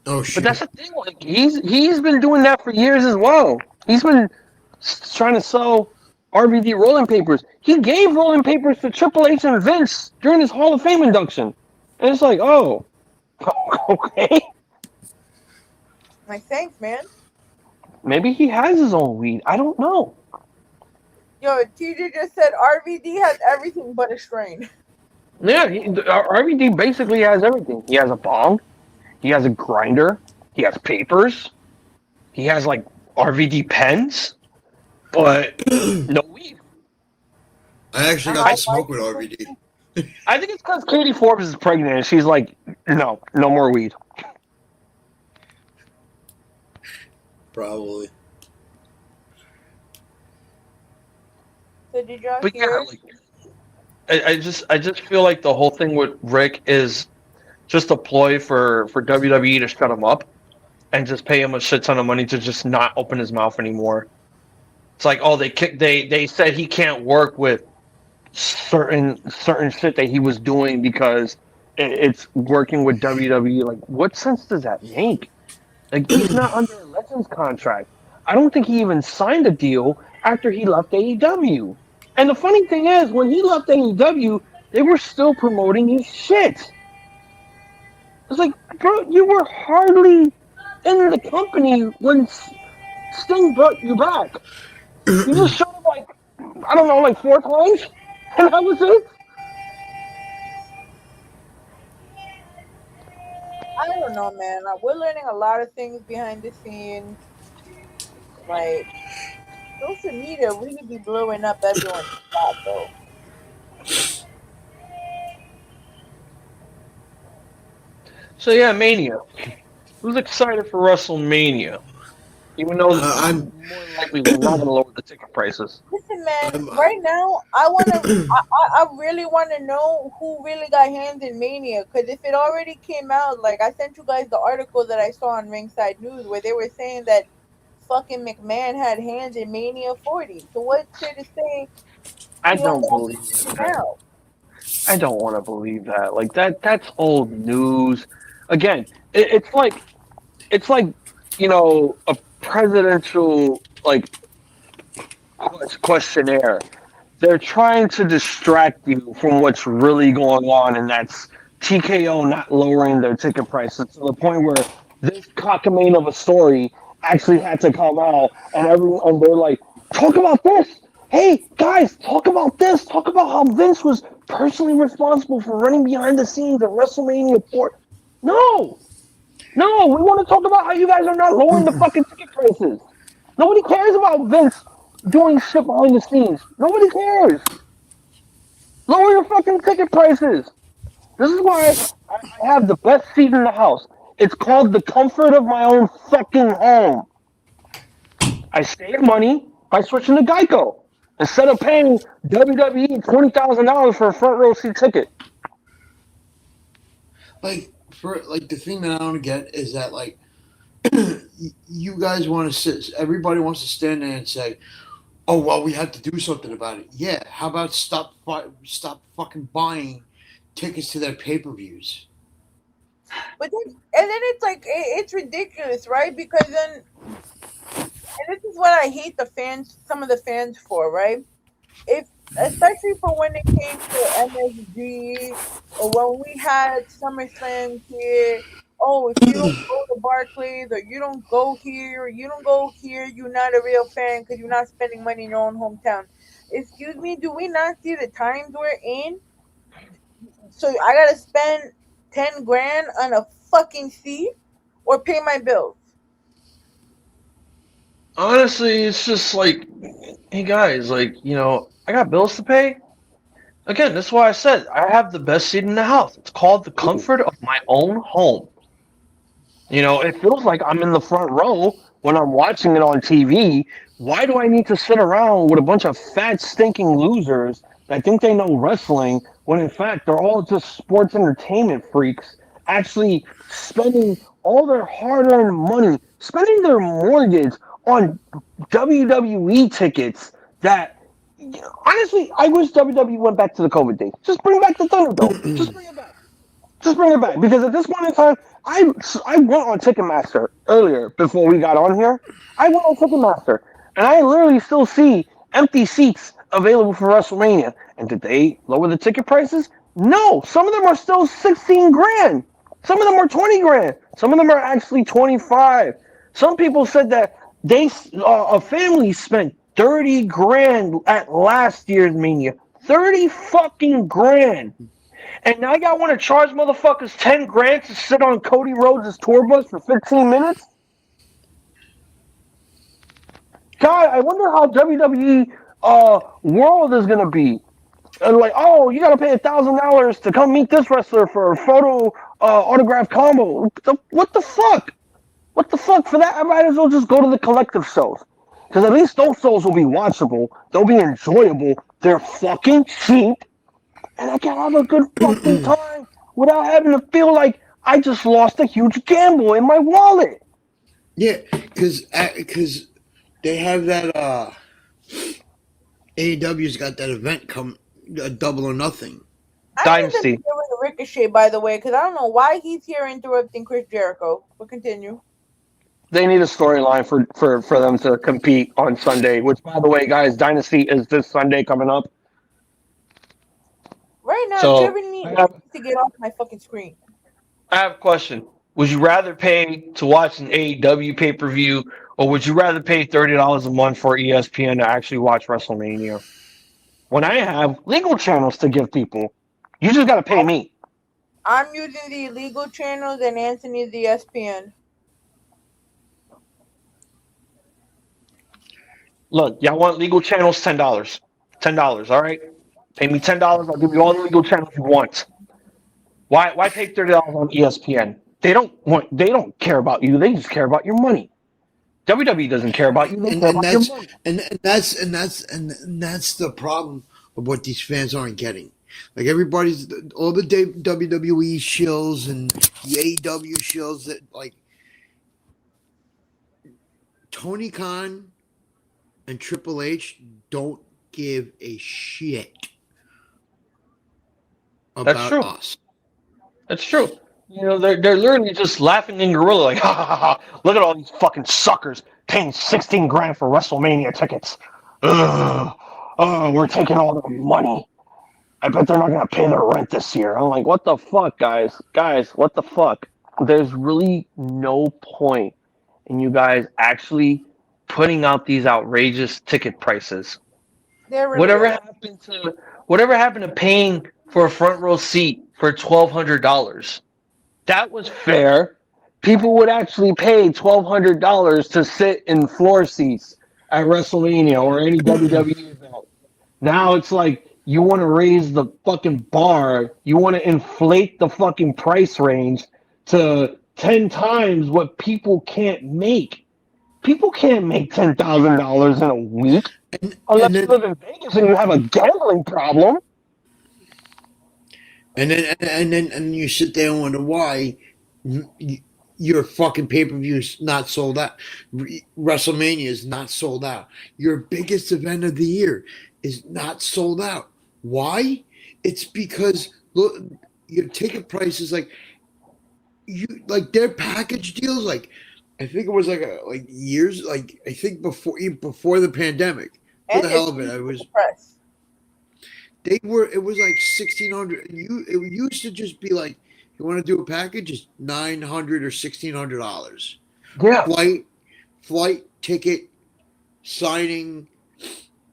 oh But shit. that's the thing. Like he's been doing that for years as well. He's been trying to sell RVD rolling papers. He gave rolling papers to Triple H and Vince during his Hall of Fame induction, and it's like, oh, okay. Like, thanks, man. Maybe he has his own weed. I don't know. Yo, TJ just said RVD has everything but a strain. Yeah, RVD basically has everything. He has a bong. He has a grinder. He has papers. He has like RVD pens, but no weed. I actually got to smoke with RVD. I think it's because Katie Forbes is pregnant and she's like, no more weed. Probably. So did y'all But yeah, hear? like, I just feel like the whole thing with Rick is just a ploy for WWE to shut him up and just pay him a shit ton of money to just not open his mouth anymore. It's like, oh, they said he can't work with certain shit that he was doing because it's working with WWE. Like, what sense does that make? Like, he's not under a Legends contract. I don't think he even signed a deal after he left AEW. And the funny thing is, when he left AEW, they were still promoting his shit. It's like, bro, you were hardly in the company when Sting brought you back. You just showed up like, I don't know, like 4 times, and that was it. I don't know, man. Like, we're learning a lot of things behind the scenes. Like, social media really be blowing up everyone's spot, though. So yeah, Mania. Who's excited for WrestleMania? Even though I'm, more than likely they're not going to lower the ticket prices. Listen, man. I'm, Right now, I really want to know who really got hands in Mania. Because if it already came out, like I sent you guys the article that I saw on Ringside News where they were saying that fucking McMahon had hands in Mania 40. So what's there to say I he don't don't got believe hands that. now? I don't want to believe that. Like that's old news. Again, it's like a presidential questionnaire. They're trying to distract you from what's really going on, and that's TKO not lowering their ticket prices to the point where this cockamamie of a story actually had to come out, and everyone they're like, talk about this. Hey guys, talk about this. Talk about how Vince was personally responsible for running behind the scenes at WrestleMania 4. No, no, we want to talk about how you guys are not lowering the fucking ticket prices. Nobody cares about Vince doing shit behind the scenes. Nobody cares. Lower your fucking ticket prices. This is why I have the best seat in the house. It's called the comfort of my own fucking home. I save money by switching to Geico instead of paying WWE $20,000 for a front row seat ticket. Like for like the thing that I don't get is that like you guys want to sit. Everybody wants to stand there and say, "Oh well, we have to do something about it." Yeah, how about stop fucking buying tickets to their pay-per-views? But then, and then it's like it's ridiculous, right? Because then, and this is what I hate the fans, some of the fans for, right? If especially for when it came to MSG or when we had SummerSlam here. Oh, if you don't go to Barclays or you don't go here, or you don't go here, you're not a real fan because you're not spending money in your own hometown. Excuse me, do we not see the times we're in? So I gotta spend 10 grand on a fucking seat or pay my bills. Honestly, it's just like, hey guys, I got bills to pay. Again, that's why I said I have the best seat in the house. It's called the comfort of my own home. It feels like I'm in the front row when I'm watching it on TV. Why do I need to sit around with a bunch of fat, stinking losers that think they know wrestling when in fact they're all just sports entertainment freaks actually spending all their hard earned money, spending their mortgage on WWE tickets that. Honestly, I wish WWE went back to the COVID days. Just bring back the Thunderdome. Just bring it back. Just bring it back because at this point in time, I went on Ticketmaster earlier before we got on here. I went on Ticketmaster and I literally still see empty seats available for WrestleMania. And did they lower the ticket prices? No, some of them are still 16 grand. Some of them are 20 grand. Some of them are actually 25. Some people said that a family spent 30 grand at last year's Mania. 30 fucking grand. And now y'all want to charge motherfuckers 10 grand to sit on Cody Rhodes' tour bus for 15 minutes? God, I wonder how WWE world is gonna be. And like, oh, you gotta pay $1,000 to come meet this wrestler for a photo autograph combo. What the fuck? What the fuck? For that, I might as well just go to the collective shows. Because at least those shows will be watchable. They'll be enjoyable. They're fucking cheap. And I can have a good fucking time without having to feel like I just lost a huge gamble in my wallet. Yeah, because they have that AEW's got that event come Double or Nothing. I need to deal with Ricochet, by the way, because I don't know why he's here interrupting Chris Jericho. But continue. They need a storyline for them to compete on Sunday, which, by the way, guys, Dynasty is this Sunday coming up. Right now, So, Trevor needs to get off my fucking screen. I have a question. Would you rather pay to watch an AEW pay-per-view, or would you rather pay $30 a month for ESPN to actually watch WrestleMania? When I have legal channels to give people, you just got to pay me. I'm using the illegal channels and Anthony's ESPN. Look, y'all want legal channels? $10. $10, all right? Pay me $10. I'll give you all the legal channels you want. Why pay $30 on ESPN? They don't care about you. They just care about your money. WWE doesn't care about you. They care about your money. And that's the problem of what these fans aren't getting. Like all the WWE shows and the AEW shows that like Tony Khan and Triple H don't give a shit about us. That's true. You know, they're literally just laughing in gorilla, like, ha ha ha ha. Look at all these fucking suckers paying $16,000 for WrestleMania tickets. Ugh. Oh, we're taking all their money. I bet they're not gonna pay their rent this year. I'm like, what the fuck, guys? Guys, what the fuck? There's really no point in you guys actually putting out these outrageous ticket prices. Really Whatever happened to paying for a front row seat for $1,200? That was fair. People would actually pay $1,200 to sit in floor seats at WrestleMania or any WWE event. Now it's like you want to raise the fucking bar. You want to inflate the fucking price range to 10 times what people can't make. People can't make $10,000 in a week unless you live in Vegas and you have a gambling problem. And then you sit there and wonder why your fucking pay-per-view is not sold out. WrestleMania is not sold out. Your biggest event of the year is not sold out. Why? It's because look, your ticket prices like their package deals. Like I think it was like years. Like I think before the pandemic. For the hell of it, I was. It was like $1,600. It used to just be like, you want to do a package, it's $900 or $1,600. Yeah. Flight, ticket, signing,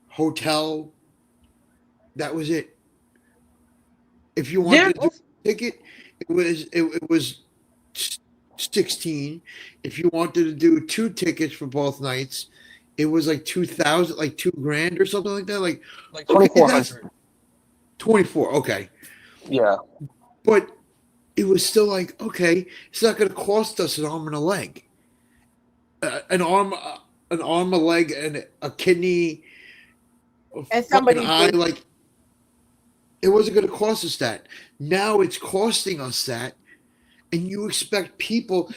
hotel. That was it. If you wanted to do a ticket, it was 16. If you wanted to do 2 tickets for both nights, it was like 2,000, like $2,000 or something like that. Like 2,400. 24, okay. Yeah. But it was still like, okay, it's not going to cost us an arm and a leg. An arm, a leg, and a kidney, and somebody's eye. Like, it wasn't going to cost us that. Now it's costing us that. And you expect people,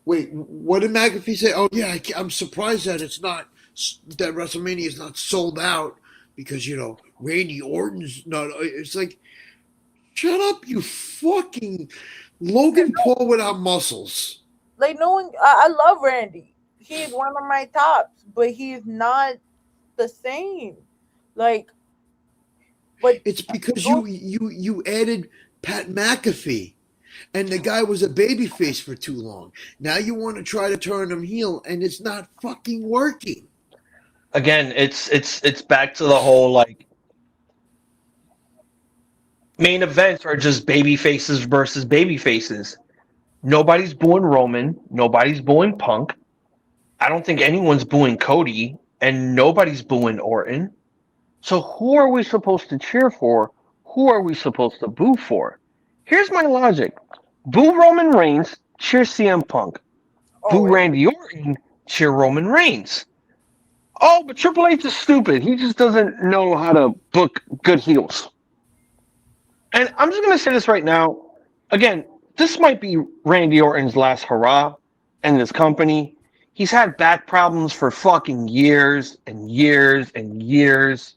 wait, what did McAfee say? Oh, yeah, I'm surprised that that WrestleMania is not sold out. Because, Randy Orton's not. It's like, shut up, you fucking Logan Paul without muscles. Like, no one. I love Randy. He's one of my tops, but he's not the same. Like, but it's because you added Pat McAfee, and the guy was a babyface for too long. Now you want to try to turn him heel, and it's not fucking working. Again, it's back to the whole like main events are just baby faces versus baby faces. Nobody's booing Roman, nobody's booing Punk. I don't think anyone's booing Cody, and nobody's booing Orton. So who are we supposed to cheer for? Who are we supposed to boo for? Here's my logic. Boo Roman Reigns, cheer CM Punk. Boo Randy Orton, cheer Roman Reigns. Oh, but Triple H is stupid. He just doesn't know how to book good heels. And I'm just going to say this right now. Again, this might be Randy Orton's last hurrah in this company. He's had back problems for fucking years and years and years.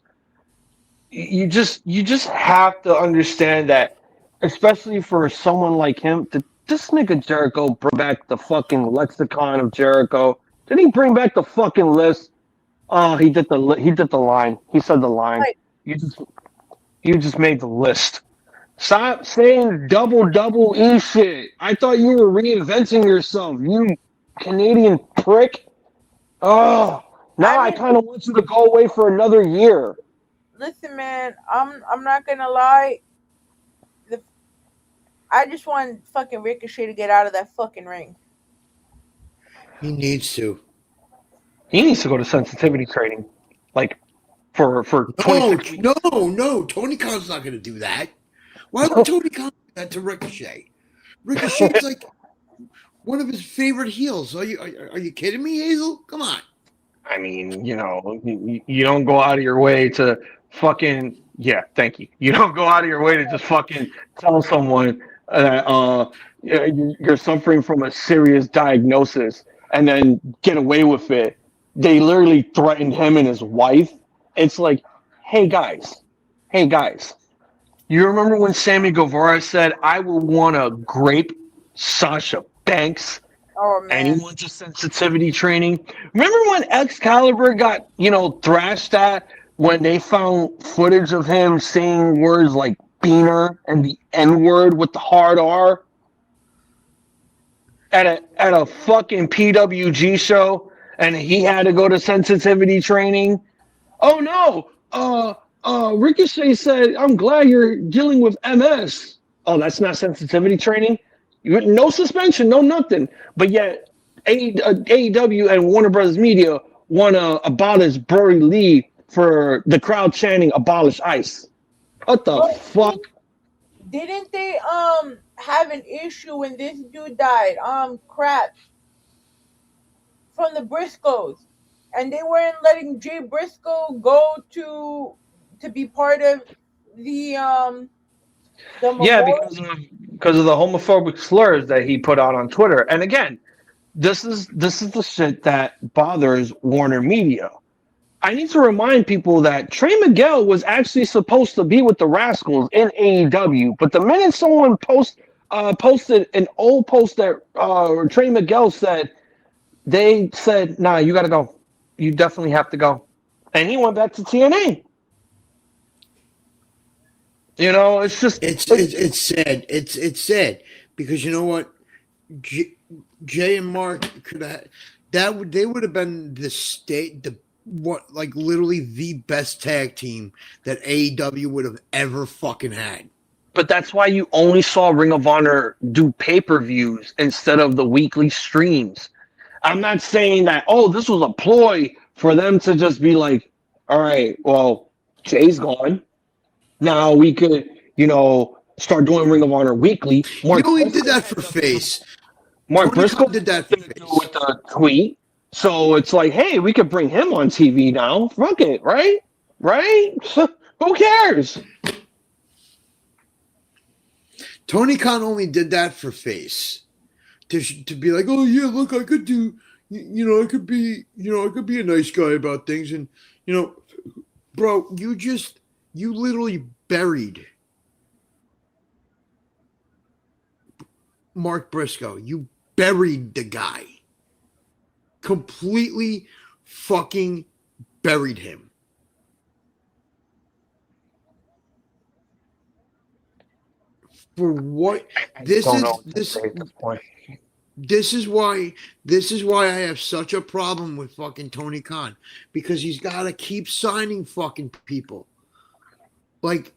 You just have to understand that, especially for someone like him, this nigga Jericho bring back the fucking lexicon of Jericho. Did he bring back the fucking list? Oh, he did the line. He said the line. Right. You just made the list. Stop saying double E shit. I thought you were reinventing yourself, you Canadian prick. Oh, now I mean, kind of want you to go away for another year. listen, man. I'm not gonna lie. I just want fucking Ricochet to get out of that fucfucking ring. He needs to. He needs to go to sensitivity training, like for No, 26 weeks. no. Tony Khan's not going to do that. Why would Tony Khan do that to Ricochet? Ricochet's like one of his favorite heels. Are you kidding me, Hazel? Come on. I mean, you don't go out of your way to fucking thank you. You don't go out of your way to just fucking tell someone that you're suffering from a serious diagnosis and then get away with it. They literally threatened him and his wife. It's like, hey guys. You remember when Sammy Guevara said, "I will want to grape Sasha Banks"? Oh man. And he went to sensitivity training. Remember when Excalibur got, thrashed at when they found footage of him saying words like beaner and the N-word with the hard R at a fucking PWG show, and he had to go to sensitivity training? Oh no! Ricochet said, "I'm glad you're dealing with MS." Oh, that's not sensitivity training? No suspension, no nothing. But yet, AEW and Warner Brothers Media want to abolish Brody Lee for the crowd chanting "abolish ICE." What the fuck? Didn't they have an issue when this dude died? Crap. From the Briscoes, and they weren't letting Jay Briscoe go to be part of the memorial? Because of the homophobic slurs that he put out on Twitter. And again, this is the shit that bothers Warner Media. I need to remind people that Trey Miguel was actually supposed to be with the Rascals in AEW, but the minute someone posted an old post that Trey Miguel said, they said, "Nah, you got to go. You definitely have to go," and he went back to TNA. It's just It's sad. It's sad because you know what, Jay and Mark could have they would have been literally the best tag team that AEW would have ever fucking had. But that's why you only saw Ring of Honor do pay-per-views instead of the weekly streams. I'm not saying that, this was a ploy for them to just be like, all right, well, Jay's gone. Now we could, start doing Ring of Honor weekly. Mark only did that for face. Mark Briscoe did that for face. With a tweet. So it's like, hey, we could bring him on TV now. Fuck it, right? Right? Who cares? Tony Khan only did that for face. To be like, oh yeah, look, I could do, I could be a nice guy about things, and bro, you literally buried Mark Briscoe. You buried the guy. Completely fucking buried him. For what? This is why I have such a problem with fucking Tony Khan, because he's got to keep signing fucking people. Like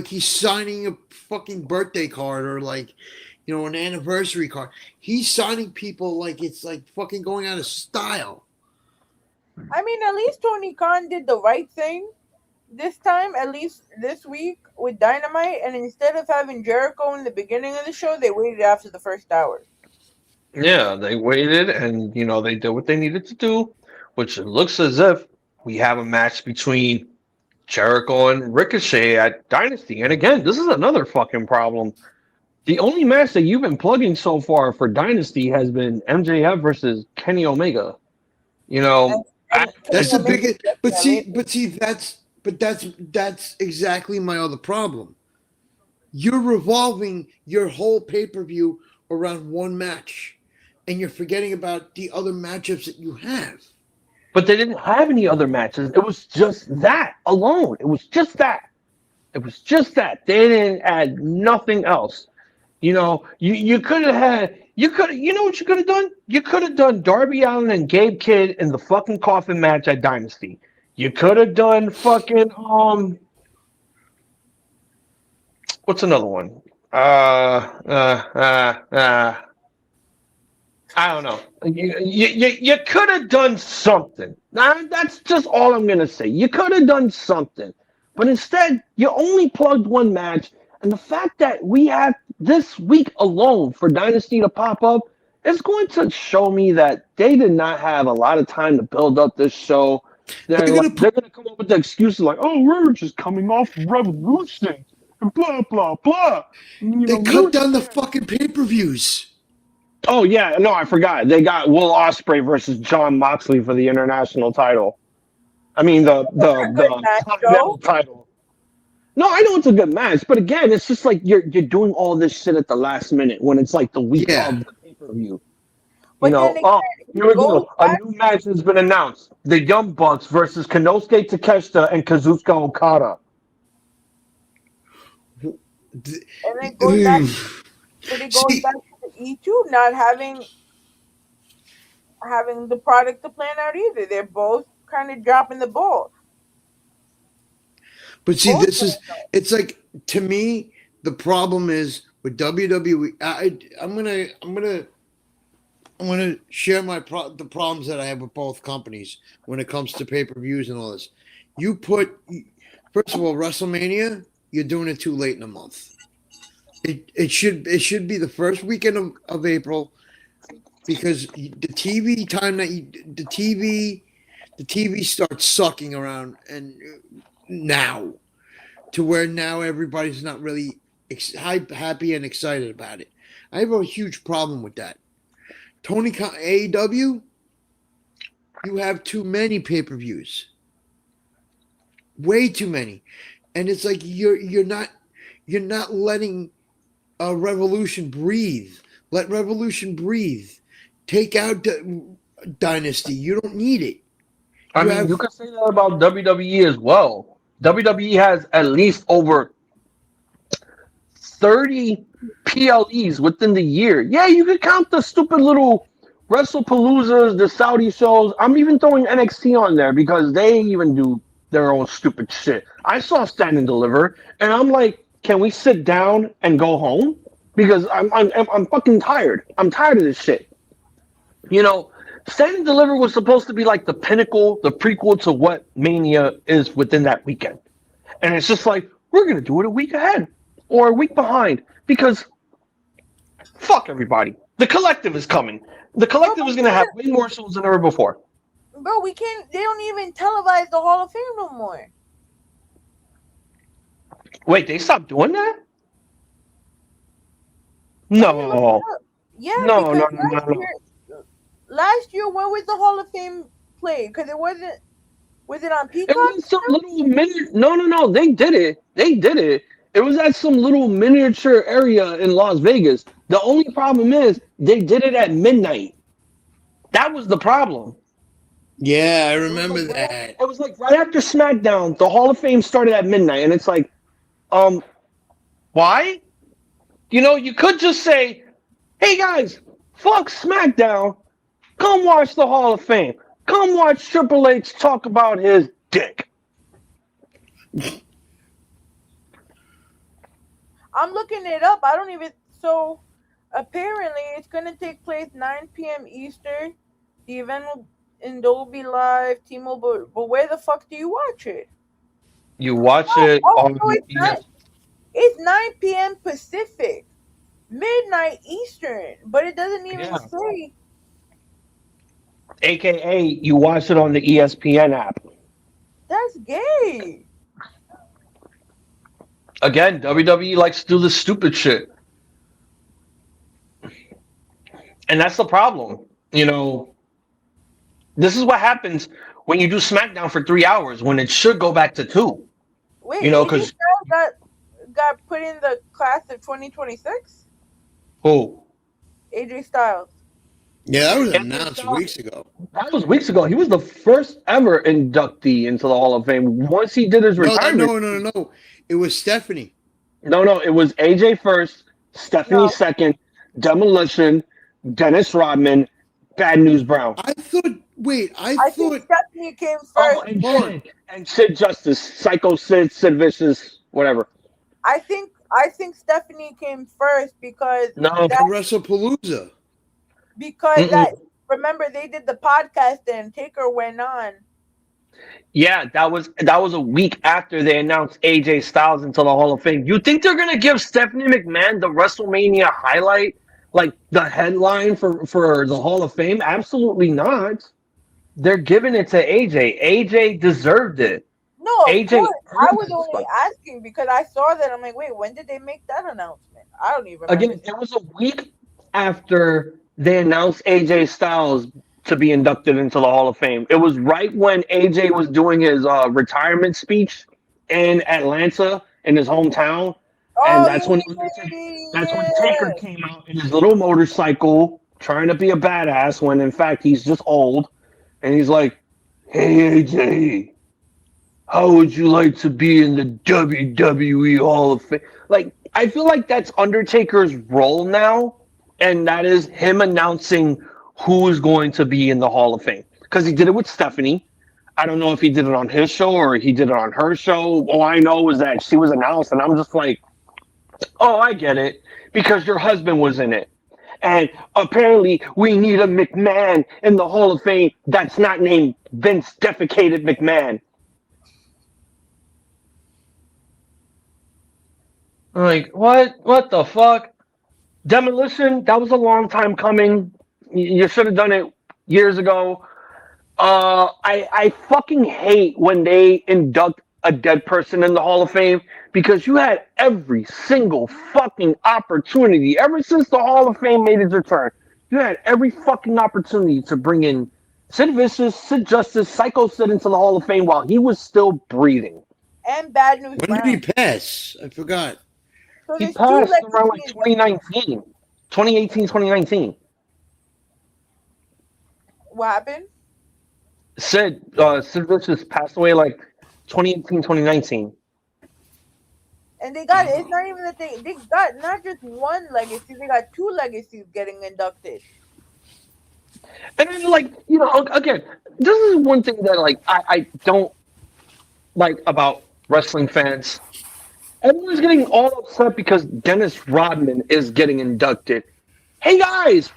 he's signing a fucking birthday card or an anniversary card. He's signing people like it's like fucking going out of style. I mean, at least Tony Khan did the right thing this time, at least this week with Dynamite, and instead of having Jericho in the beginning of the show, they waited after the first hour. Yeah, they waited, and they did what they needed to do, which it looks as if we have a match between Jericho and Ricochet at Dynasty. And again, this is another fucking problem. The only match that you've been plugging so far for Dynasty has been MJF versus Kenny Omega. That's the biggest. But that's exactly my other problem. You're revolving your whole pay-per-view around one match, and you're forgetting about the other matchups that you have. But they didn't have any other matches. It was just that alone. It was just that. It was just that. They didn't add nothing else. You could have you know what you could have done? You could have done Darby Allin and Gabe Kidd in the fucking coffin match at Dynasty. You could have done fucking what's another one? I don't know. You could have done something. That's just all I'm gonna say. You could have done something, but instead you only plugged one match. And the fact that we have this week alone for Dynasty to pop up is going to show me that they did not have a lot of time to build up this show. They're going to come up with the excuses like, "Oh, we're just coming off Revolution and blah blah blah." They cut down the fucking pay-per-views. Oh yeah, no, I forgot. They got Will Ospreay versus John Moxley for the international title. I mean the Continental title. No, I know it's a good match, but again, it's just like you're doing all this shit at the last minute when it's like the week of the pay-per-view. Here we go. A new match has been announced: the Young Bucks versus Konosuke Takeshita and Kazuchika Okada. And it goes back. But it goes back to the E2 not having the product to plan out either. They're both kind of dropping the ball. But see, it's like, to me, the problem is with WWE. I'm gonna share the problems that I have with both companies when it comes to pay-per-views and all this. First of all, WrestleMania, you're doing it too late in the month. It should be the first weekend of April, because the TV time the TV starts sucking around and now, to where now everybody's not really happy and excited about it. I have a huge problem with that. AEW, you have too many pay-per-views, way too many, and it's like you're not letting Revolution breathe. Let Revolution breathe. Take out Dynasty. You don't need it. You can say that about WWE as well. WWE has at least over 30 PLEs within the year. Yeah, you could count the stupid little WrestlePaloozas, the Saudi shows. I'm even throwing NXT on there because they even do their own stupid shit. I saw Stand and Deliver, and I'm like, can we sit down and go home? Because I'm fucking tired. I'm tired of this shit. Stand and Deliver was supposed to be like the pinnacle, the prequel to what Mania is within that weekend. And it's just like, we're going to do it a week ahead or a week behind because fuck everybody. The Collective is coming. The Collective is going to have way more shows than ever before. Bro, they don't even televise the Hall of Fame no more. Wait, they stopped doing that? No. Yeah, No. Last year, when was the Hall of Fame played? Because it wasn't. Was it on Peacock? It was some little No. They did it. It was at some little miniature area in Las Vegas. The only problem is they did it at midnight. That was the problem. Yeah, I remember that. It was like right after SmackDown. The Hall of Fame started at midnight, and it's like, why? You could just say, hey guys, fuck SmackDown. Come watch the Hall of Fame. Come watch Triple H talk about his dick. I'm looking it up. So apparently it's going to take place 9 p.m. Eastern. The event will in Dolby Live, T-Mobile. But where the fuck do you watch it? You watch it on it's 9 p.m. Pacific, midnight Eastern, but it doesn't even say. AKA, you watch it on the ESPN app. That's gay. Again, WWE likes to do this stupid shit. And that's the problem. This is what happens when you do SmackDown for 3 hours when it should go back to 2. Wait, because got put in the class of 2026? Who? AJ Styles. Yeah, that was AJ announced Styles, weeks ago. that was weeks ago. He was the first ever inductee into the Hall of Fame. Once he did his retirement. No. It was Stephanie. No, it was AJ first, Stephanie No, second, Demolition, Dennis Rodman, Bad News Brown. I thought. Wait, I I think thought. Stephanie came Oh, first. and Hold on. Sid Justice, Psycho Sid, Sid Vicious, whatever. I think Stephanie came first because No, At WrestlePalooza. that remember they did the podcast and Taker went on. yeah, that was a week after they announced AJ Styles into the Hall of Fame. You think they're gonna give Stephanie McMahon the WrestleMania highlight, like the headline for the Hall of Fame? Absolutely not. They're giving it to AJ. AJ deserved it. No, of AJ course. I earned was that only spot. asking because I saw that. I'm like, wait, when did they make that announcement? I don't even remember. Again, it was a week after they announced AJ Styles to be inducted into the Hall of Fame. It was right when AJ was doing his retirement speech in Atlanta, in his hometown, and that's when Taker came out in his little motorcycle, trying to be a badass. When in fact he's just old, and he's like, "Hey AJ, how would you like to be in the WWE Hall of Fame?" Like, I feel like that's Undertaker's role now, and that is him announcing who is going to be in the Hall of Fame. Because he did it with Stephanie. I don't know if he did it on his show or he did it on her show. All I know is that she was announced, and I'm just like, oh, I get it. Because your husband was in it. And apparently we need a McMahon in the Hall of Fame that's not named Vince Defecated McMahon. Like, what? What the fuck? Demolition, that was a long time coming. You should have done it years ago. I fucking hate when they induct a dead person in the Hall of Fame because you had every single fucking opportunity ever since the Hall of Fame made its return. You had every fucking opportunity to bring in Sid Vicious, Sid Justice, Psycho Sid into the Hall of Fame while he was still breathing. And Bad News When Brown. did he pass? I forgot. So He there's passed two around like legacies. 2018, 2019. What happened? Sid Vicious passed away like 2018, 2019. And they got it's not even that they got not just one legacy, they got two legacies getting inducted. And then, like, you know, again, this is one thing that, like, I don't like about wrestling fans. Everyone's getting all upset because Dennis Rodman is getting inducted. Hey, guys,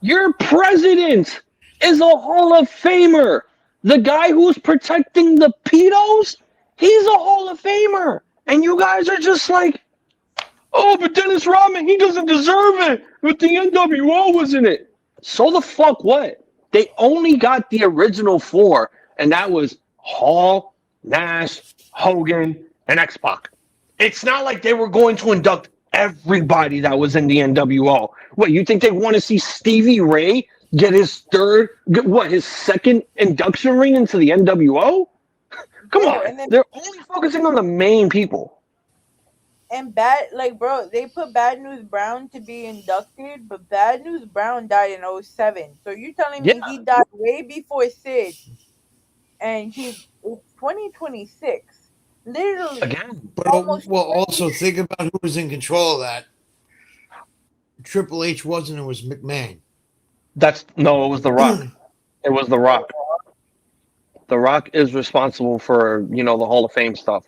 your president is a Hall of Famer. The guy who's protecting the pedos, he's a Hall of Famer. And you guys are just like, oh, but Dennis Rodman, he doesn't deserve it. But the NWO was in it. So the fuck what? They only got the original four, and that was Hall, Nash, Hogan, and X-Pac. It's not like they were going to induct everybody that was in the NWO. What, you think they want to see Stevie Ray get his his second induction ring into the NWO? Come on. They're only focusing on the main people. And they put Bad News Brown to be inducted, but Bad News Brown died in 2007. So you're telling me he died way before Sid, and it's 2026. Literally. Again. But also think about who was in control of that. Triple H wasn't, it was McMahon. It was The Rock. It was The Rock. The Rock is responsible for, the Hall of Fame stuff.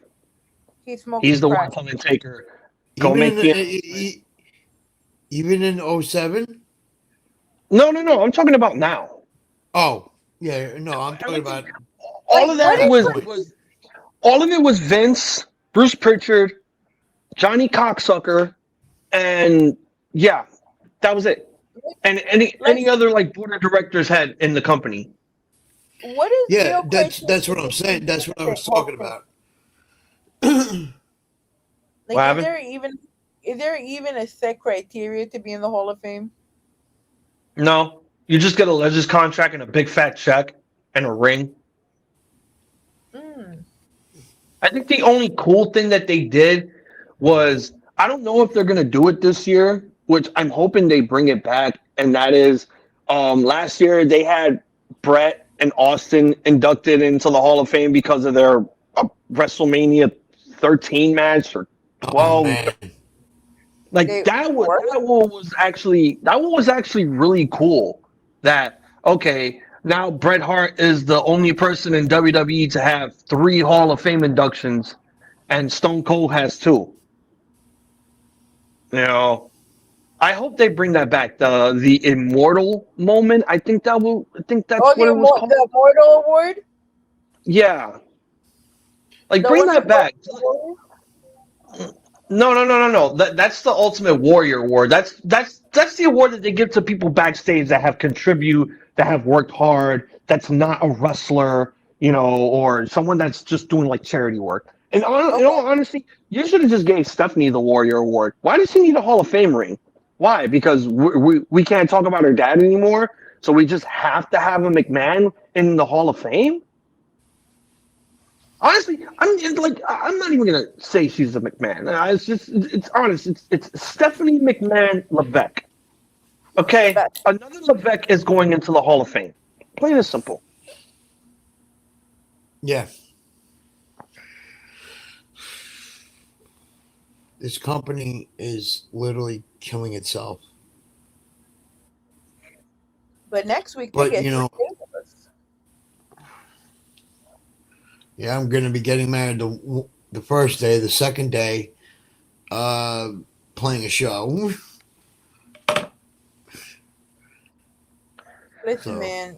He's the one telling Taker, go make it. Even in 07? No. I'm talking about now. Oh, yeah. No, I'm talking about. All of it was Vince, Bruce Pritchard, Johnny Cocksucker, and yeah, that was it. And any other like board of directors had in the company. What is that's what I'm saying. That's what I was talking about. Is there even a set criteria to be in the Hall of Fame? No, you just get a Legends contract and a big fat check and a ring. I think the only cool thing that they did was, I don't know if they're going to do it this year, which I'm hoping they bring it back, and that is Last year they had Brett and Austin inducted into the Hall of Fame because of their WrestleMania 13 match or 12. man. Like They- that one was actually really cool. That okay, now Bret Hart is the only person in WWE to have 3 Hall of Fame inductions, and Stone Cold has 2. You know, I hope they bring that back. The Immortal moment. I think that's what it was called. the Immortal Award. Yeah. Like The bring one that back. Award? No. That's the Ultimate Warrior Award. That's the award that they give to people backstage that have contributed, that have worked hard, that's not a wrestler, you know, or someone that's just doing like charity work. And in all honesty, you should have just gave Stephanie the Warrior Award. Why does she need a Hall of Fame ring? Why? Because we can't talk about her dad anymore, so we just have to have a McMahon in the Hall of Fame? Honestly, I'm not even gonna say she's a McMahon. It's honest. It's Stephanie McMahon Levesque. Okay, another Levesque is going into the Hall of Fame. Plain and simple. Yeah. This company is literally killing itself. But next week, But, they get you know, tables. Yeah, I'm going to be getting married the first day. The second day, playing a show. Listen, man.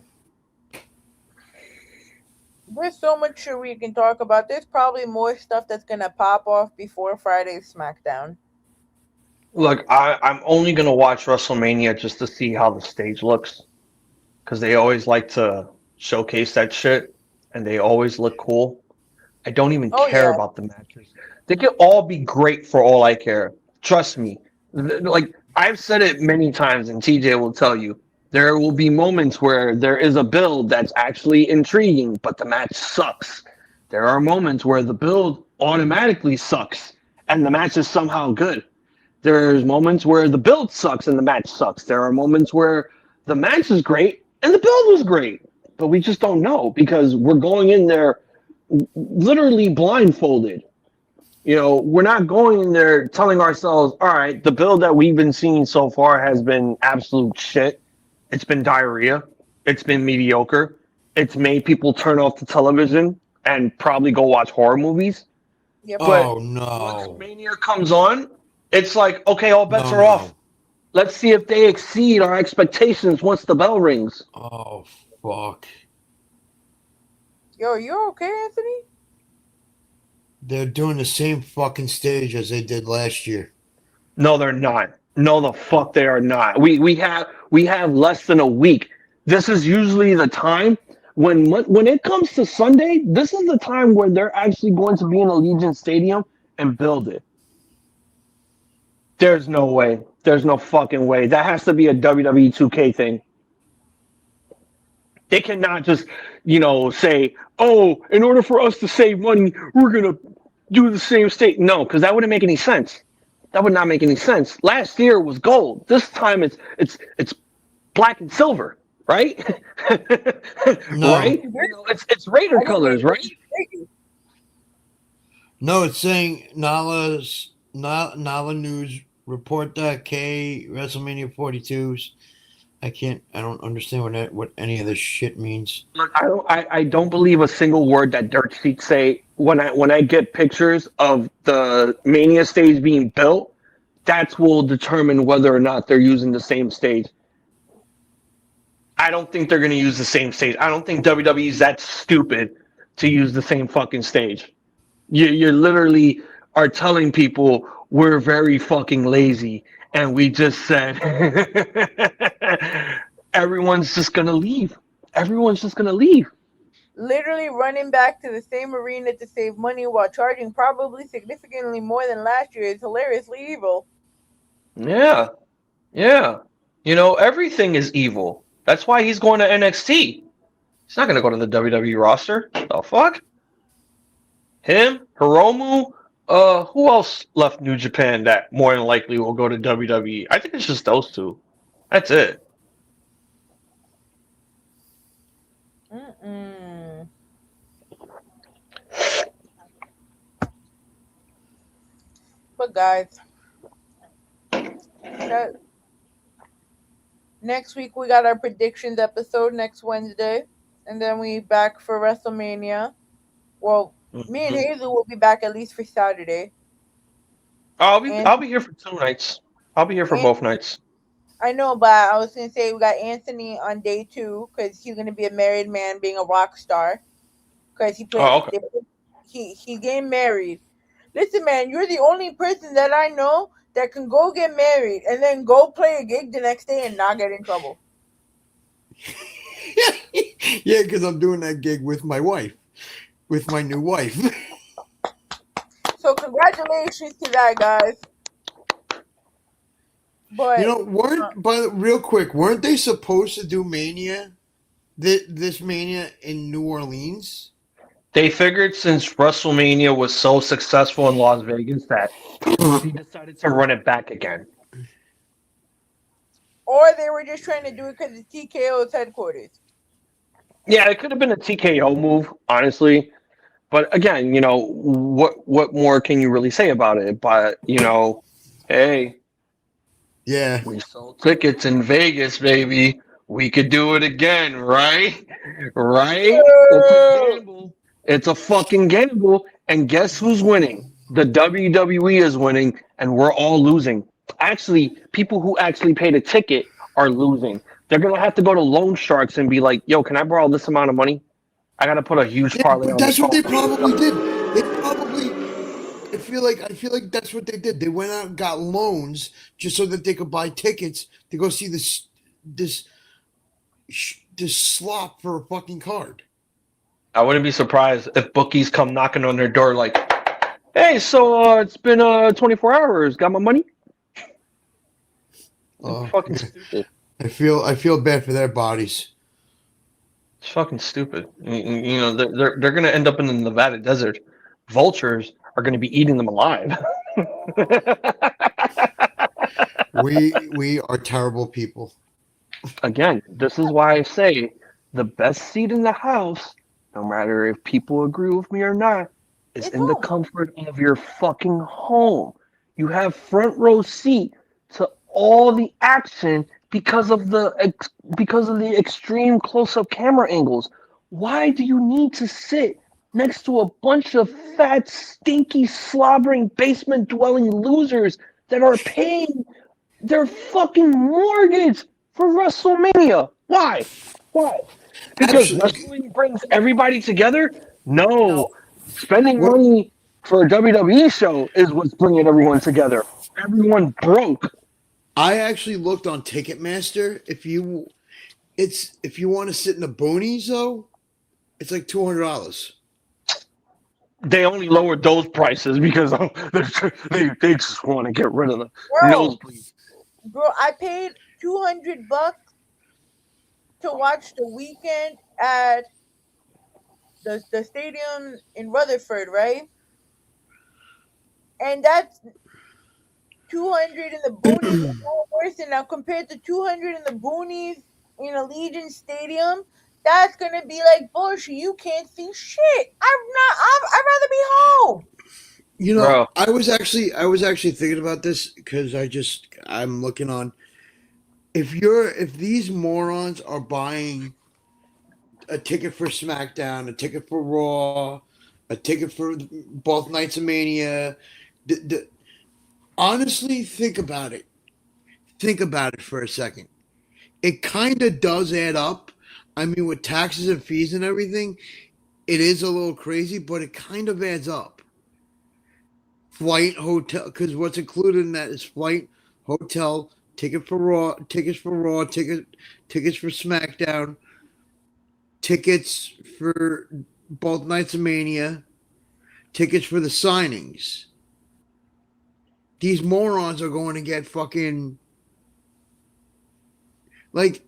There's so much shit we can talk about. There's probably more stuff that's gonna pop off before Friday's SmackDown. Look, I'm only gonna watch WrestleMania just to see how the stage looks, because they always like to showcase that shit, and they always look cool. I don't even care about the matches. They could all be great for all I care. Trust me. Like I've said it many times, and TJ will tell you. There will be moments where there is a build that's actually intriguing, but the match sucks. There are moments where the build automatically sucks, and the match is somehow good. There's moments where the build sucks and the match sucks. There are moments where the match is great and the build was great, but we just don't know because we're going in there literally blindfolded. You know, we're not going in there telling ourselves, all right, the build that we've been seeing so far has been absolute shit. It's been diarrhea. It's been mediocre. It's made people turn off the television and probably go watch horror movies. Yep. Oh, no. Once Mania comes on, it's like, okay, all bets are off. Let's see if they exceed our expectations once the bell rings. Oh, fuck. Yo, you okay, Anthony? They're doing the same fucking stage as they did last year. No, they're not. No, the fuck they are not. We have less than a week. This is usually the time when it comes to Sunday. This is the time where they're actually going to be in Allegiant Stadium and build it. There's no way. There's no fucking way. That has to be a WWE 2K thing. They cannot just, say, oh, in order for us to save money, we're going to do the same state. No, because that wouldn't make any sense. That would not make any sense. Last year was gold. This time it's black and silver, right? No. Right? It's Raider colors, right? No, it's saying Nala News Report.K WrestleMania 42s. I don't understand what any of this shit means. Look, I don't believe a single word that dirt sheets say. When I get pictures of the Mania stage being built, that will determine whether or not they're using the same stage. I don't think they're going to use the same stage. I don't think WWE's that stupid to use the same fucking stage. You literally are telling people we're very fucking lazy, and we just said everyone's just going to leave. Everyone's just going to leave. Literally running back to the same arena to save money while charging probably significantly more than last year is hilariously evil. Yeah. Everything is evil. That's why he's going to NXT. He's not going to go to the WWE roster. The fuck? Him, Hiromu, who else left New Japan that more than likely will go to WWE? I think it's just those two. That's it. Mm. But guys, that next week we got our predictions episode next Wednesday, and then we back for WrestleMania. Well, me and Mhm. Hazel will be back at least for Saturday, and I'll be here for 2 nights. I'll be here for and both nights. I know, but I was gonna say we got Anthony on day 2 because he's gonna be a married man, being a rock star. Because Oh, okay. he getting married. Listen, man, you're the only person that I know that can go get married and then go play a gig the next day and not get in trouble. Yeah, because I'm doing that gig with my wife, with my new wife. So congratulations to that, guys. But You know, real quick, weren't they supposed to do Mania, this Mania in New Orleans? They figured since WrestleMania was so successful in Las Vegas that they decided to run it back again. or they were just trying to do it because it's TKO's headquarters. Yeah, it could have been a TKO move, honestly. But again, what more can you really say about it? But hey, Yeah. we sold tickets in Vegas, baby. We could do it again, right? Right? It's a gamble. It's a fucking gamble. And guess who's winning? The WWE is winning, and we're all losing. Actually, people who actually paid a ticket are losing. They're gonna have to go to loan sharks and be like, "Yo, can I borrow this amount of money? I gotta put a huge Yeah, parlay but on this that's what whole they thing." probably did. They probably. I feel like that's what they did. They went out and got loans just so that they could buy tickets to go see this this slop for a fucking card. I wouldn't be surprised if bookies come knocking on their door like, "Hey, so it's been 24 hours. Got my money?" It's Uh, fucking stupid. I feel bad for their bodies. It's fucking stupid. They're gonna end up in the Nevada desert. Vultures are gonna be eating them alive. We are terrible people. Again, this is why I say the best seat in the house, no matter if people agree with me or not, is It's in the home. comfort of your fucking home. You have front row seat to all the action because of the extreme close-up camera angles. Why do you need to sit next to a bunch of fat, stinky, slobbering, basement-dwelling losers that are paying their fucking mortgage for WrestleMania? Why? Why? Because Actually, wrestling brings everybody together? No. Spending what money for a WWE show is what's bringing everyone together. Everyone broke. I actually looked on Ticketmaster. If you want to sit in the boonies though, it's like $200. They only lowered those prices because they just want to get rid of the Bro, nosebleed. I paid $200 to watch the weekend at the stadium in Rutherford, right? And that's 200 in the boonies is more worse than now compared to 200 in the boonies in Allegiant Stadium. That's gonna be like bullshit. You can't see shit. I'd rather be home. You know, Bro, I was actually thinking about this because I'm looking on. If these morons are buying a ticket for SmackDown, a ticket for Raw, a ticket for both nights of Mania, honestly, think about it. Think about it for a second. It kind of does add up. I mean, with taxes and fees and everything, it is a little crazy, but it kind of adds up. Flight, hotel, because what's included in that is flight, hotel, tickets for Raw, tickets for SmackDown, tickets for both nights of Mania, tickets for the signings. These morons are going to get fucking like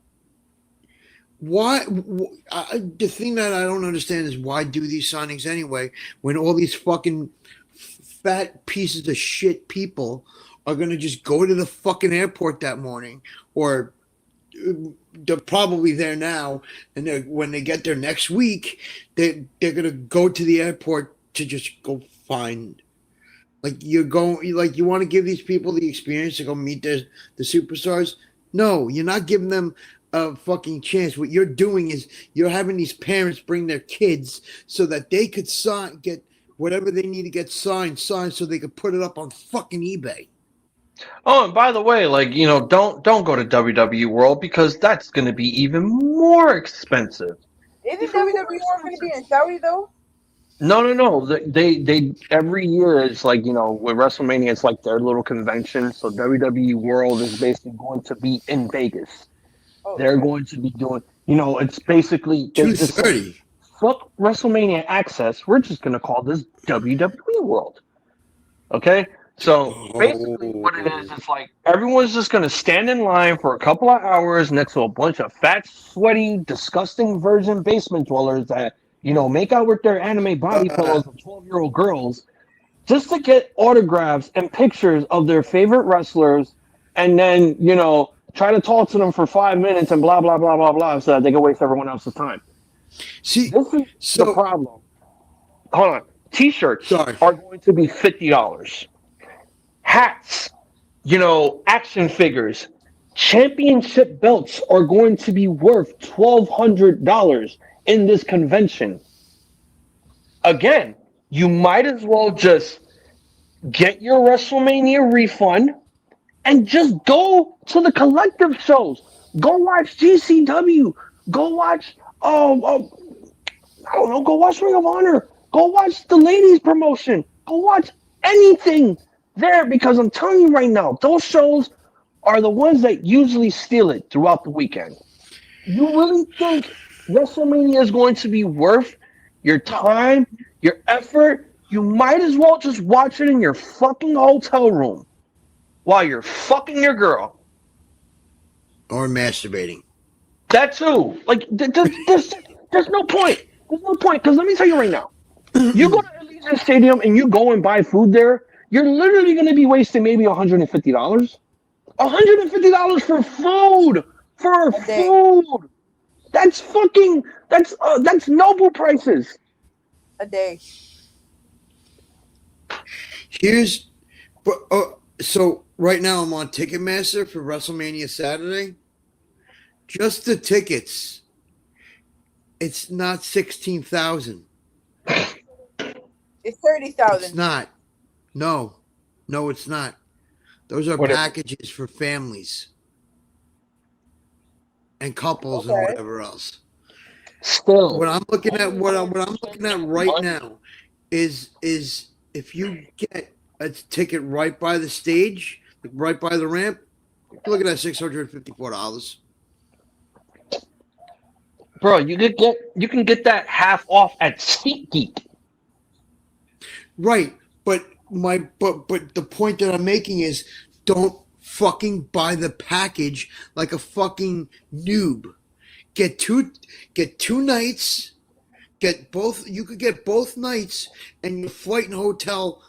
why? The thing that I don't understand is why do these signings anyway when all these fucking fat pieces of shit people are going to just go to the fucking airport that morning or they're probably there now, and when they get there next week, they're gonna go to the airport to just go find. Like you want to give these people the experience to go meet the superstars. No, you're not giving them a fucking chance. What you're doing is you're having these parents bring their kids so that they could get whatever they need to get signed, so they could put it up on fucking eBay. Oh, and by the way, like, don't go to WWE World because that's going to be even more expensive. Isn't WWE going to be in Saudi though? No. They every year it's like, with WrestleMania, it's like their little convention. So WWE World is basically going to be in Vegas. Oh, They're going to be doing, it's basically 230. Fuck WrestleMania Access. We're just going to call this WWE World. Okay? So basically what it is, it's like everyone's just going to stand in line for a couple of hours next to a bunch of fat, sweaty, disgusting virgin basement dwellers that, make out with their anime body pillows of 12-year-old girls just to get autographs and pictures of their favorite wrestlers and then, try to talk to them for 5 minutes and blah, blah, blah, blah, blah so that they can waste everyone else's time. See, This is the problem. Hold on. T-shirts are going to be $50. Hats, action figures, championship belts are going to be worth $1,200 in this convention. Again, you might as well just get your WrestleMania refund and just go to the collective shows. Go watch GCW. Go watch, I don't know, go watch Ring of Honor. Go watch the ladies promotion. Go watch anything there, because I'm telling you right now, those shows are the ones that usually steal it throughout the weekend. You really think WrestleMania is going to be worth your time, your effort? You might as well just watch it in your fucking hotel room while you're fucking your girl. Or masturbating. That too. Like, there's no point. There's no point, because let me tell you right now. You go to Allegiant Stadium and you go and buy food there, you're literally going to be wasting maybe $150. $150 for food! For food! That's fucking, that's Noble prices. A day. So right now I'm on Ticketmaster for WrestleMania Saturday. Just the tickets, it's not 16,000. It's 30,000. It's not. No, it's not. Those are packages for families and couples and whatever else. Still, what I'm looking at right now is if you get a ticket right by the stage, like right by the ramp, you're looking at $654. Bro, you can get that half off at SeatGeek. Right, but the point that I'm making is don't fucking buy the package like a fucking noob. Get two nights. Get both. You could get both nights, and your flight and hotel.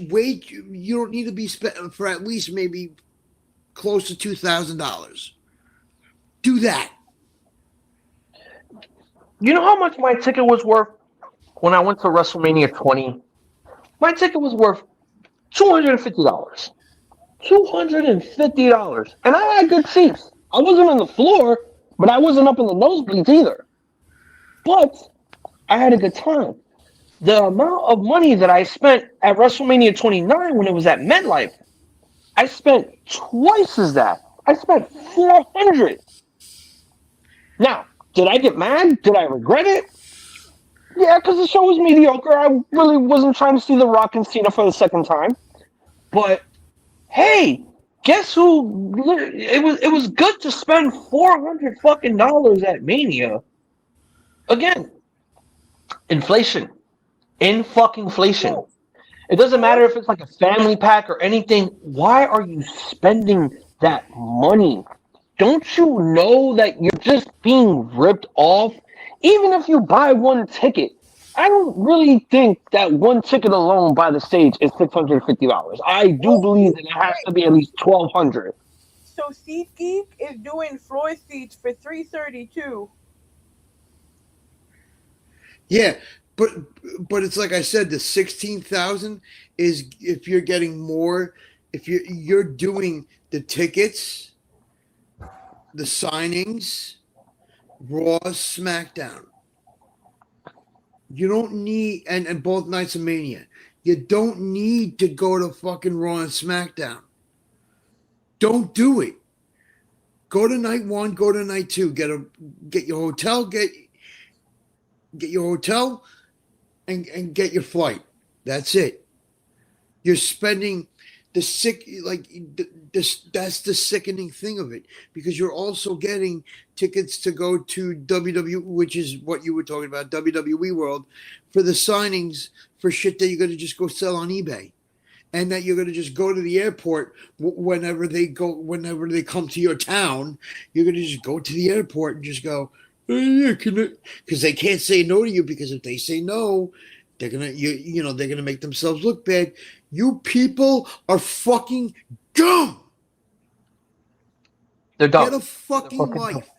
Wait, you don't need to be spent for at least maybe close to $2,000. Do that. You know how much my ticket was worth when I went to WrestleMania 20? My ticket was worth $250. $250. And I had good seats. I wasn't on the floor, but I wasn't up in the nosebleeds either. But I had a good time. The amount of money that I spent at WrestleMania 29 when it was at MetLife, I spent twice as that. I spent $400. Now, did I get mad? Did I regret it? Yeah, because the show was mediocre. I really wasn't trying to see The Rock and Cena for the second time. But hey, guess who? It was good to spend $400 fucking dollars at Mania. Again, inflation. In fucking inflation. It doesn't matter if it's like a family pack or anything. Why are you spending that money? Don't you know that you're just being ripped off? Even if you buy one ticket, I don't really think that one ticket alone by the stage is $650. I do believe that it has to be at least $1,200. so SeatGeek is doing floor seats for $332. Yeah, but it's like I said, the 16,000 is if you're getting more, if you're doing the tickets, the signings, Raw, SmackDown. You don't need and both nights of Mania. You don't need to go to fucking Raw and SmackDown. Don't do it. Go to night 1, go to night 2. Get your hotel, get your hotel and get your flight. That's it. You're spending the sick that's the sickening thing of it, because you're also getting tickets to go to WWE, which is what you were talking about, WWE World, for the signings for shit that you're going to just go sell on eBay, and that you're going to just go to the airport whenever they come to your town. You're going to just go to the airport and just go, oh, yeah, because they can't say no to you, because if they say no, they're gonna they're gonna make themselves look bad. You people are fucking dumb. They're dumb. Get a fucking life.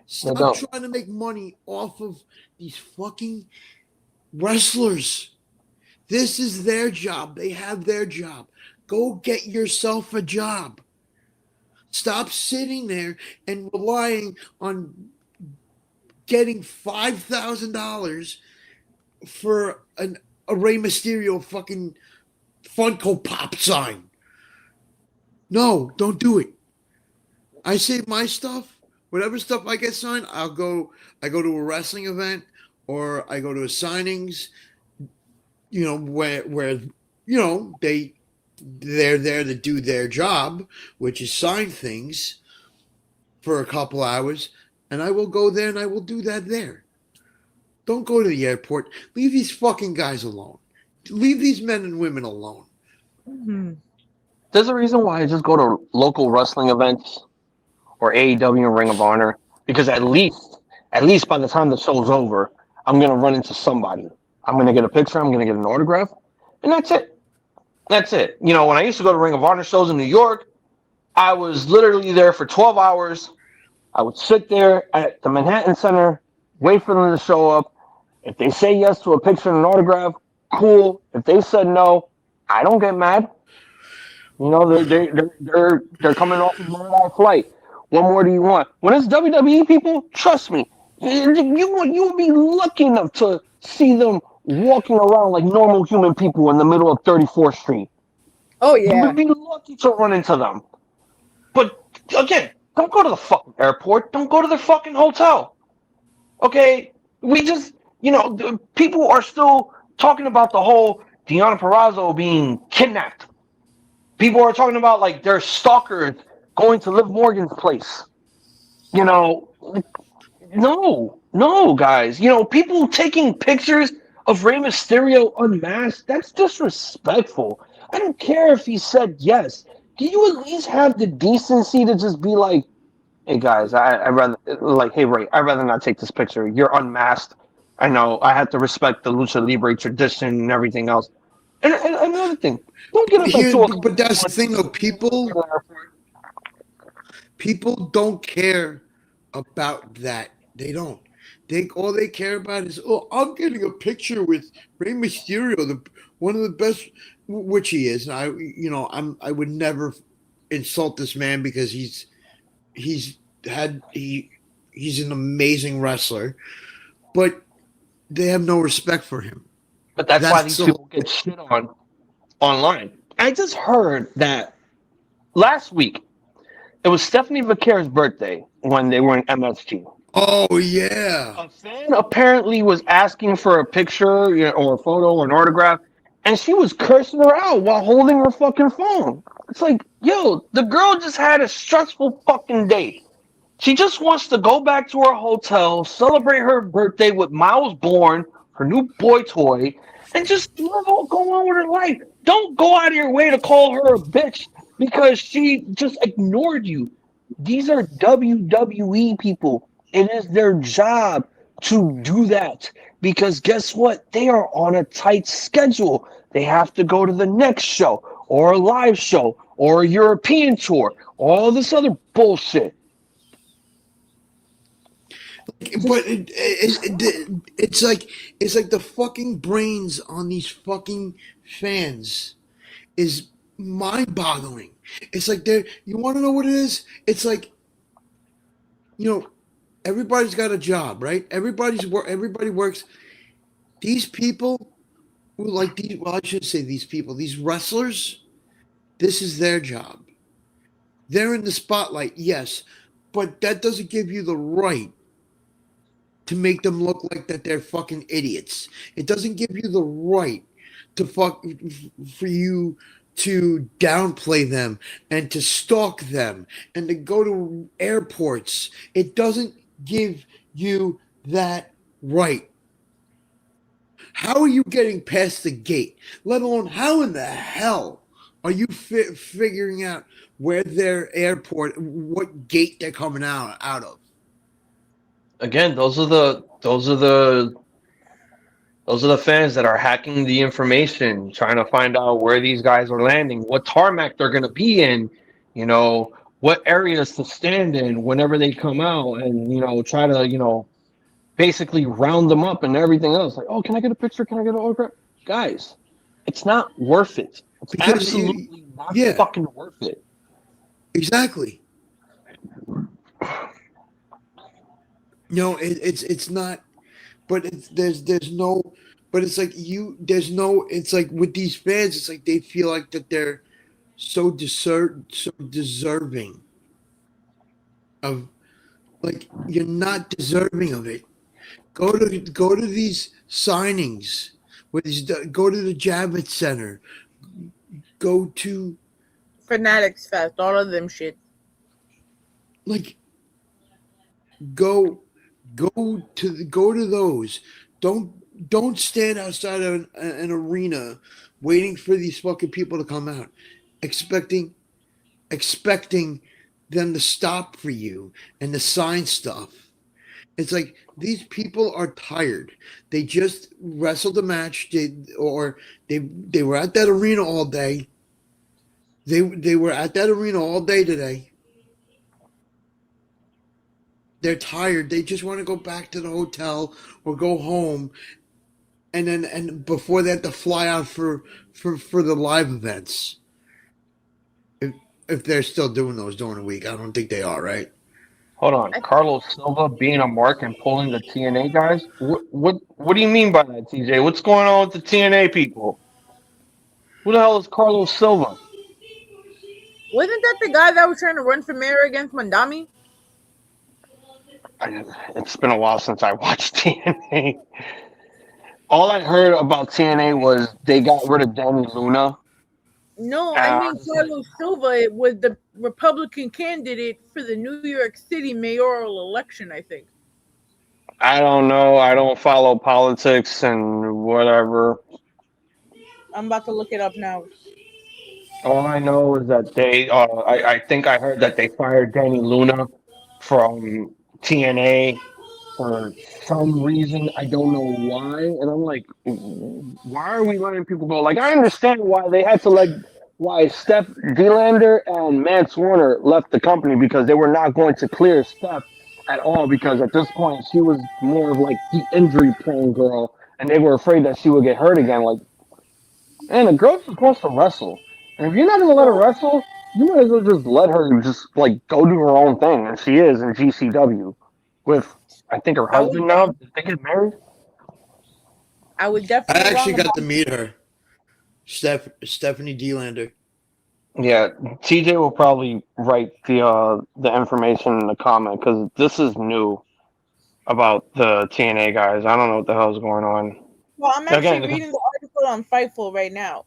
Stop trying to make money off of these fucking wrestlers. This is their job. They have their job. Go get yourself a job. Stop sitting there and relying on getting $5,000 for a Rey Mysterio fucking Funko Pop sign. No, don't do it. I save my stuff. Whatever stuff I get signed, I go to a wrestling event, or I go to a signings, where they're there to do their job, which is sign things for a couple hours, and I will go there and I will do that there. Don't go to the airport. Leave these fucking guys alone. Leave these men and women alone. Mm-hmm. There's a reason why I just go to local wrestling events or AEW and Ring of Honor, because at least by the time the show's over, I'm going to run into somebody. I'm going to get a picture. I'm going to get an autograph. And that's it. That's it. When I used to go to Ring of Honor shows in New York, I was literally there for 12 hours. I would sit there at the Manhattan Center, wait for them to show up. If they say yes to a picture and an autograph, cool. If they said no, I don't get mad. They're coming off of a flight. What more do you want? When it's WWE people, trust me, you will be lucky enough to see them walking around like normal human people in the middle of 34th Street. Oh yeah. You would be lucky to run into them. But again, don't go to the fucking airport. Don't go to the fucking hotel. Okay, we just. People are still talking about the whole Deonna Purrazzo being kidnapped. People are talking about like their stalkers going to Liv Morgan's place. No, guys. People taking pictures of Rey Mysterio unmasked, that's disrespectful. I don't care if he said yes. Do you at least have the decency to just be like, hey guys, I'd rather hey Ray, I'd rather not take this picture. You're unmasked. I know I have to respect the Lucha Libre tradition and everything else. And another thing, don't get up but that's the thing, though. People don't care about that. They don't. All they care about is, I'm getting a picture with Rey Mysterio, one of the best, which he is. And I would never insult this man, because he's an amazing wrestler, but they have no respect for him. But that's why these people get shit on online. I just heard that last week it was Stephanie Vaquer's birthday when they were in MSG. Oh yeah. A fan apparently was asking for a picture or a photo or an autograph, and she was cursing her out while holding her fucking phone. It's like, yo, the girl just had a stressful fucking day. She just wants to go back to her hotel, celebrate her birthday with Miles Bourne, her new boy toy, and just go on with her life. Don't go out of your way to call her a bitch because she just ignored you. These are WWE people. It is their job to do that, because guess what? They are on a tight schedule. They have to go to the next show or a live show or a European tour, all this other bullshit. But it's like the fucking brains on these fucking fans is mind-boggling. It's like you want to know what it is? It's like, everybody's got a job, right? Everybody works. These people who like these, well, I should say these people, these wrestlers, this is their job. They're in the spotlight, yes, but that doesn't give you the right to make them look like that they're fucking idiots. It doesn't give you the right to for you to downplay them and to stalk them and to go to airports. It doesn't give you that right. How are you getting past the gate? Let alone, how in the hell are you figuring out where their airport, what gate they're coming out of? Again, those are the fans that are hacking the information, trying to find out where these guys are landing, what tarmac they're going to be in, what areas to stand in whenever they come out, and try to basically round them up and everything else. Like, oh, can I get a picture? Can I get an autograph? Guys, it's not worth it. It's Because absolutely not yeah. fucking worth it. Exactly. No, it's not. But there's no. But it's like there's no. It's like with these fans, it's like they feel like that they're so deserving of. Like, you're not deserving of it. Go to these signings. Go to the Javits Center. Go to Fanatics Fest, all of them shit. Like, go to those. Don't stand outside of an arena waiting for these fucking people to come out, expecting them to stop for you and to sign stuff. It's like these people are tired. They just wrestled a match. They were at that arena all day. They were at that arena all day today. They're tired. They just want to go back to the hotel or go home, and before they have to fly out for the live events. If they're still doing those during the week, I don't think they are, right? Hold on, Carlos Silva being a mark and pulling the TNA guys. What do you mean by that, TJ? What's going on with the TNA people? Who the hell is Carlos Silva? Wasn't that the guy that was trying to run for mayor against Mandami? It's been a while since I watched TNA. All I heard about TNA was they got rid of Danny Luna. No, I mean Carlos Silva was the Republican candidate for the New York City mayoral election, I think. I don't know. I don't follow politics and whatever. I'm about to look it up now. All I know is that I think I heard that they fired Danny Luna from TNA for some reason. I don't know why. And I'm like, why are we letting people go? Like, I understand why they had to why Steph Delander and Mance Warner left the company, because they were not going to clear Steph at all, because at this point she was more of like the injury prone girl, and they were afraid that she would get hurt again. Like, man, the girl's supposed to wrestle. And if you're not going to let her wrestle, you might as well just let her just go do her own thing. And she is in GCW with, I think, her husband now. Did they get married? I would definitely. I actually got to meet her, Stephanie Delander. Yeah, TJ will probably write the information in the comment, because this is new about the TNA guys. I don't know what the hell's going on. Well, I'm actually reading the article on Fightful right now.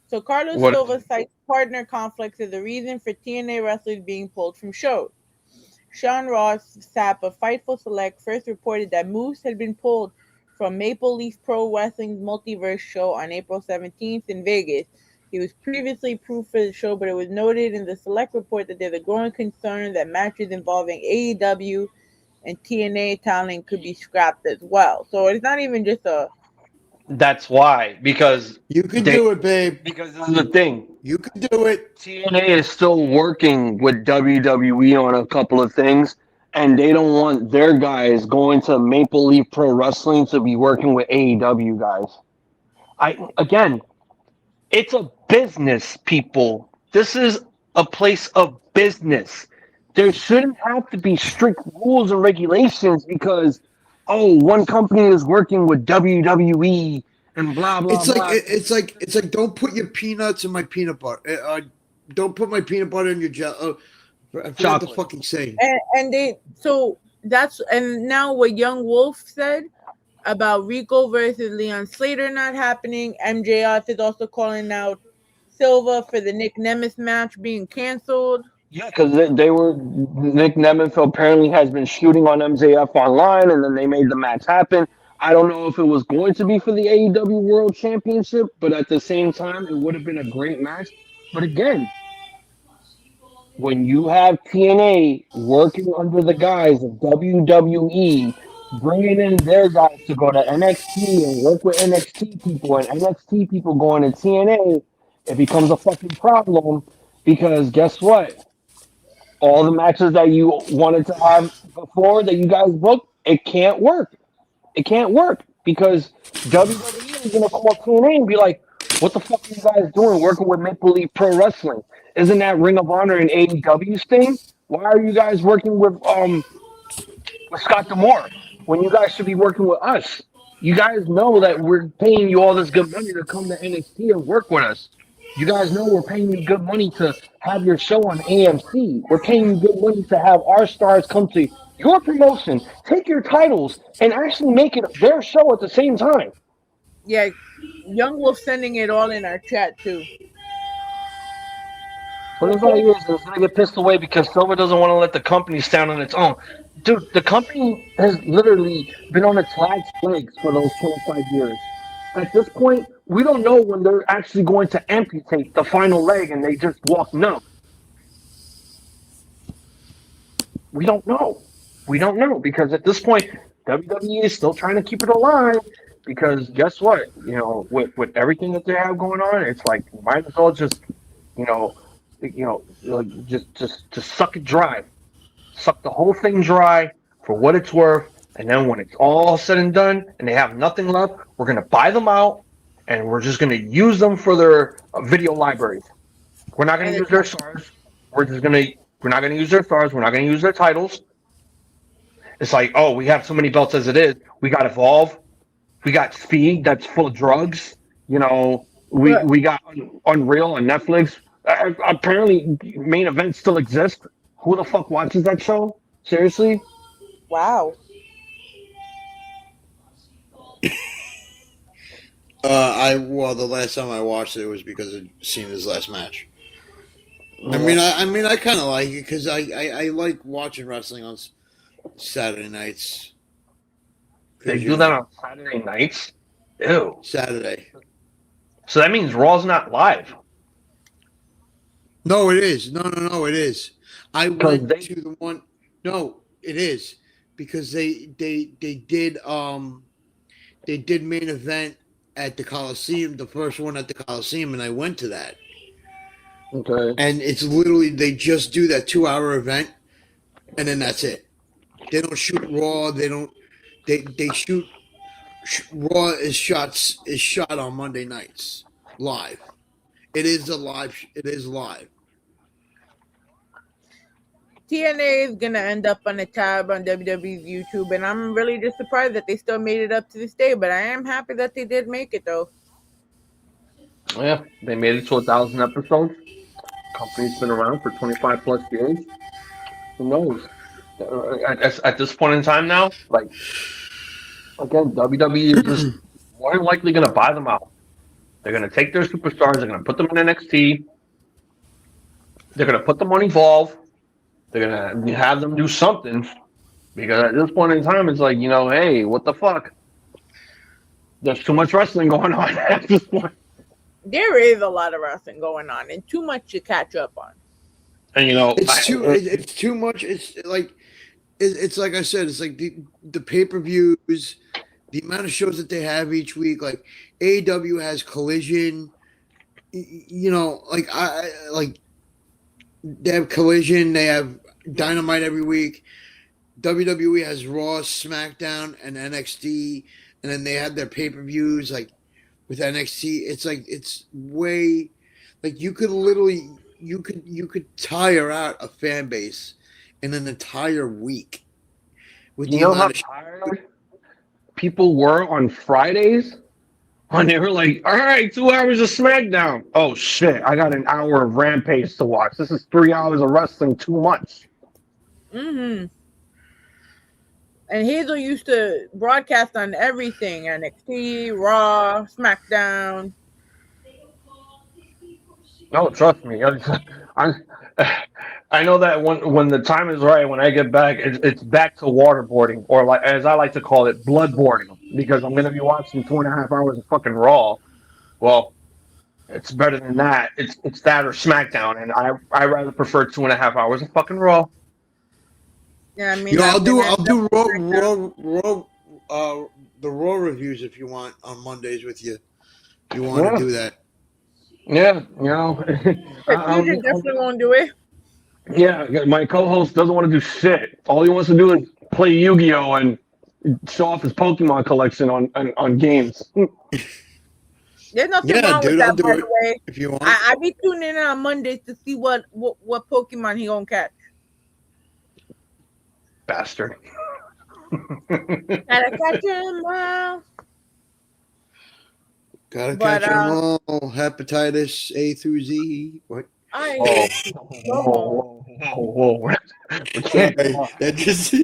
So Carlos Silva cites partner conflicts as the reason for TNA wrestlers being pulled from shows. Sean Ross Sapp of Fightful Select first reported that Moose had been pulled from Maple Leaf Pro Wrestling's Multiverse show on April 17th in Vegas. He was previously approved for the show, but it was noted in the Select report that there's a growing concern that matches involving AEW and TNA talent could be scrapped as well. So it's not even just a That's why, because You can do it, babe. Because this is the thing. You can do it. TNA is still working with WWE on a couple of things, and they don't want their guys going to Maple Leaf Pro Wrestling to be working with AEW guys. Again, it's a business, people. This is a place of business. There shouldn't have to be strict rules and regulations because, one company is working with WWE and blah blah blah. It's like don't put your peanuts in my peanut butter. Don't put my peanut butter in your jelly. I forgot the fucking saying. And now what Young Wolf said about Rico versus Leon Slater not happening. MJF is also calling out Silva for the Nick Nemeth match being canceled. Yeah, because Nick Nemeth apparently has been shooting on MJF online, and then they made the match happen. I don't know if it was going to be for the AEW World Championship, but at the same time, it would have been a great match. But again, when you have TNA working under the guise of WWE, bringing in their guys to go to NXT and work with NXT people, and NXT people going to TNA, it becomes a fucking problem because guess what? All the matches that you wanted to have before that you guys booked, it can't work. It can't work because WWE is going to call TNA and be like, what the fuck are you guys doing working with Maple Leaf Pro Wrestling? Isn't that Ring of Honor and AEW's thing? Why are you guys working with Scott D'Amore when you guys should be working with us? You guys know that we're paying you all this good money to come to NXT and work with us. You guys know we're paying you good money to have your show on AMC. We're paying you good money to have our stars come to your promotion, take your titles, and actually make it their show at the same time. Yeah, Young Wolf sending it all in our chat too. But the thing is gonna get pissed away because Silver doesn't want to let the company stand on its own. Dude, the company has literally been on its last legs for those 25 years. At this point, we don't know when they're actually going to amputate the final leg and they just walk numb. We don't know. We don't know because at this point, WWE is still trying to keep it alive because guess what? You know, with everything that they have going on, it's like you might as well just, like just suck it dry. Suck the whole thing dry for what it's worth. And then when it's all said and done and they have nothing left, we're going to buy them out and we're just going to use them for their video libraries. We're not going to use their stars. We're not going to use their stars. We're not going to use their titles. It's like, oh, we have so many belts as it is. We got Evolve. We got Speed that's full of drugs. You know, we got Unreal on Netflix. Apparently, Main Event still exists. Who the fuck watches that show? Seriously? Wow. The last time I watched it was because of Cena's last match. I mean, I kind of like it because I like watching wrestling on Saturday nights. They do that on Saturday nights? Ew. Saturday. So that means Raw's not live. No, it is. No, it is. I went to the one. No, it is because they did Main Event at the Coliseum, the first one at the Coliseum, and I went to that. Okay. And it's literally they just do that 2-hour event, and then that's it. They don't shoot Raw. They don't. They shoot. Raw is shot on Monday nights live. It is live. TNA is gonna end up on a tab on WWE's YouTube, and I'm really just surprised that they still made it up to this day. But I am happy that they did make it, though. Yeah, they made it to 1,000 episodes. Company's been around for 25 plus years. Who knows? At this point in time now, like again, WWE is just more than likely going to buy them out. They're going to take their superstars. They're going to put them in NXT. They're going to put them on Evolve. They're going to have them do something because at this point in time, it's like, hey, what the fuck? There's too much wrestling going on at this point. There is a lot of wrestling going on and too much to catch up on. And it's too much. It's like I said. It's like the pay-per-views the amount of shows that they have each week. Like AEW has Collision. You know, like they have Collision. They have Dynamite every week. WWE has Raw, SmackDown, and NXT, and then they have their pay-per-views like with NXT. It's like it's way like you could literally you could tire out a fan base in an entire week with You the know how amount of tired people were on Fridays when they were like, "All right, 2 hours of SmackDown. Oh shit, I got an hour of Rampage to watch. This is 3 hours of wrestling too much." Mm-hmm. And Hazel used to broadcast on everything: NXT, Raw, SmackDown. No, trust me. I, I know that when the time is right, when I get back, it's back to waterboarding, or like as I like to call it, bloodboarding, because I'm gonna be watching 2.5 hours of fucking Raw. Well, it's better than that. It's that or SmackDown, and I rather prefer 2.5 hours of fucking Raw. Yeah, I mean, Yo, I've been I'll at do SmackDown. the Raw reviews if you want on Mondays with you. If you want to do that. Yeah, you know, But Fusion definitely won't do it. yeah. My co-host doesn't want to do shit. All he wants to do is play Yu-Gi-Oh and show off his Pokemon collection on games. There's nothing Yeah, wrong with dude, I'll that, do by it the way. if you want. I be tuning in on Mondays to see what Pokemon he gonna catch. Bastard. Gotta catch him all. Gotta But, catch them all. Hepatitis A through Z. What? I Whoa, whoa. We Sorry, can't go that just No,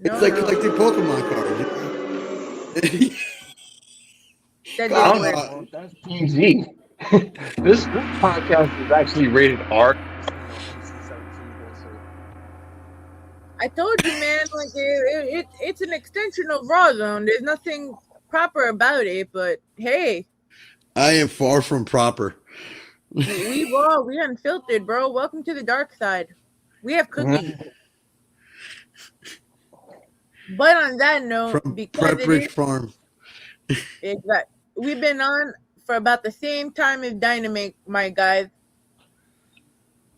it's like no. collecting Pokemon cards. That I didn't don't work. know. That's PG. This podcast is actually rated R. I told you, man. Like it's an extension of Raw Zone. There's nothing proper about it, but hey, I am far from proper. we raw, we unfiltered, bro. Welcome to the dark side. We have cookies. But on that note, From because Prepbridge Farm. we've been on for about the same time as Dynamite, my guys.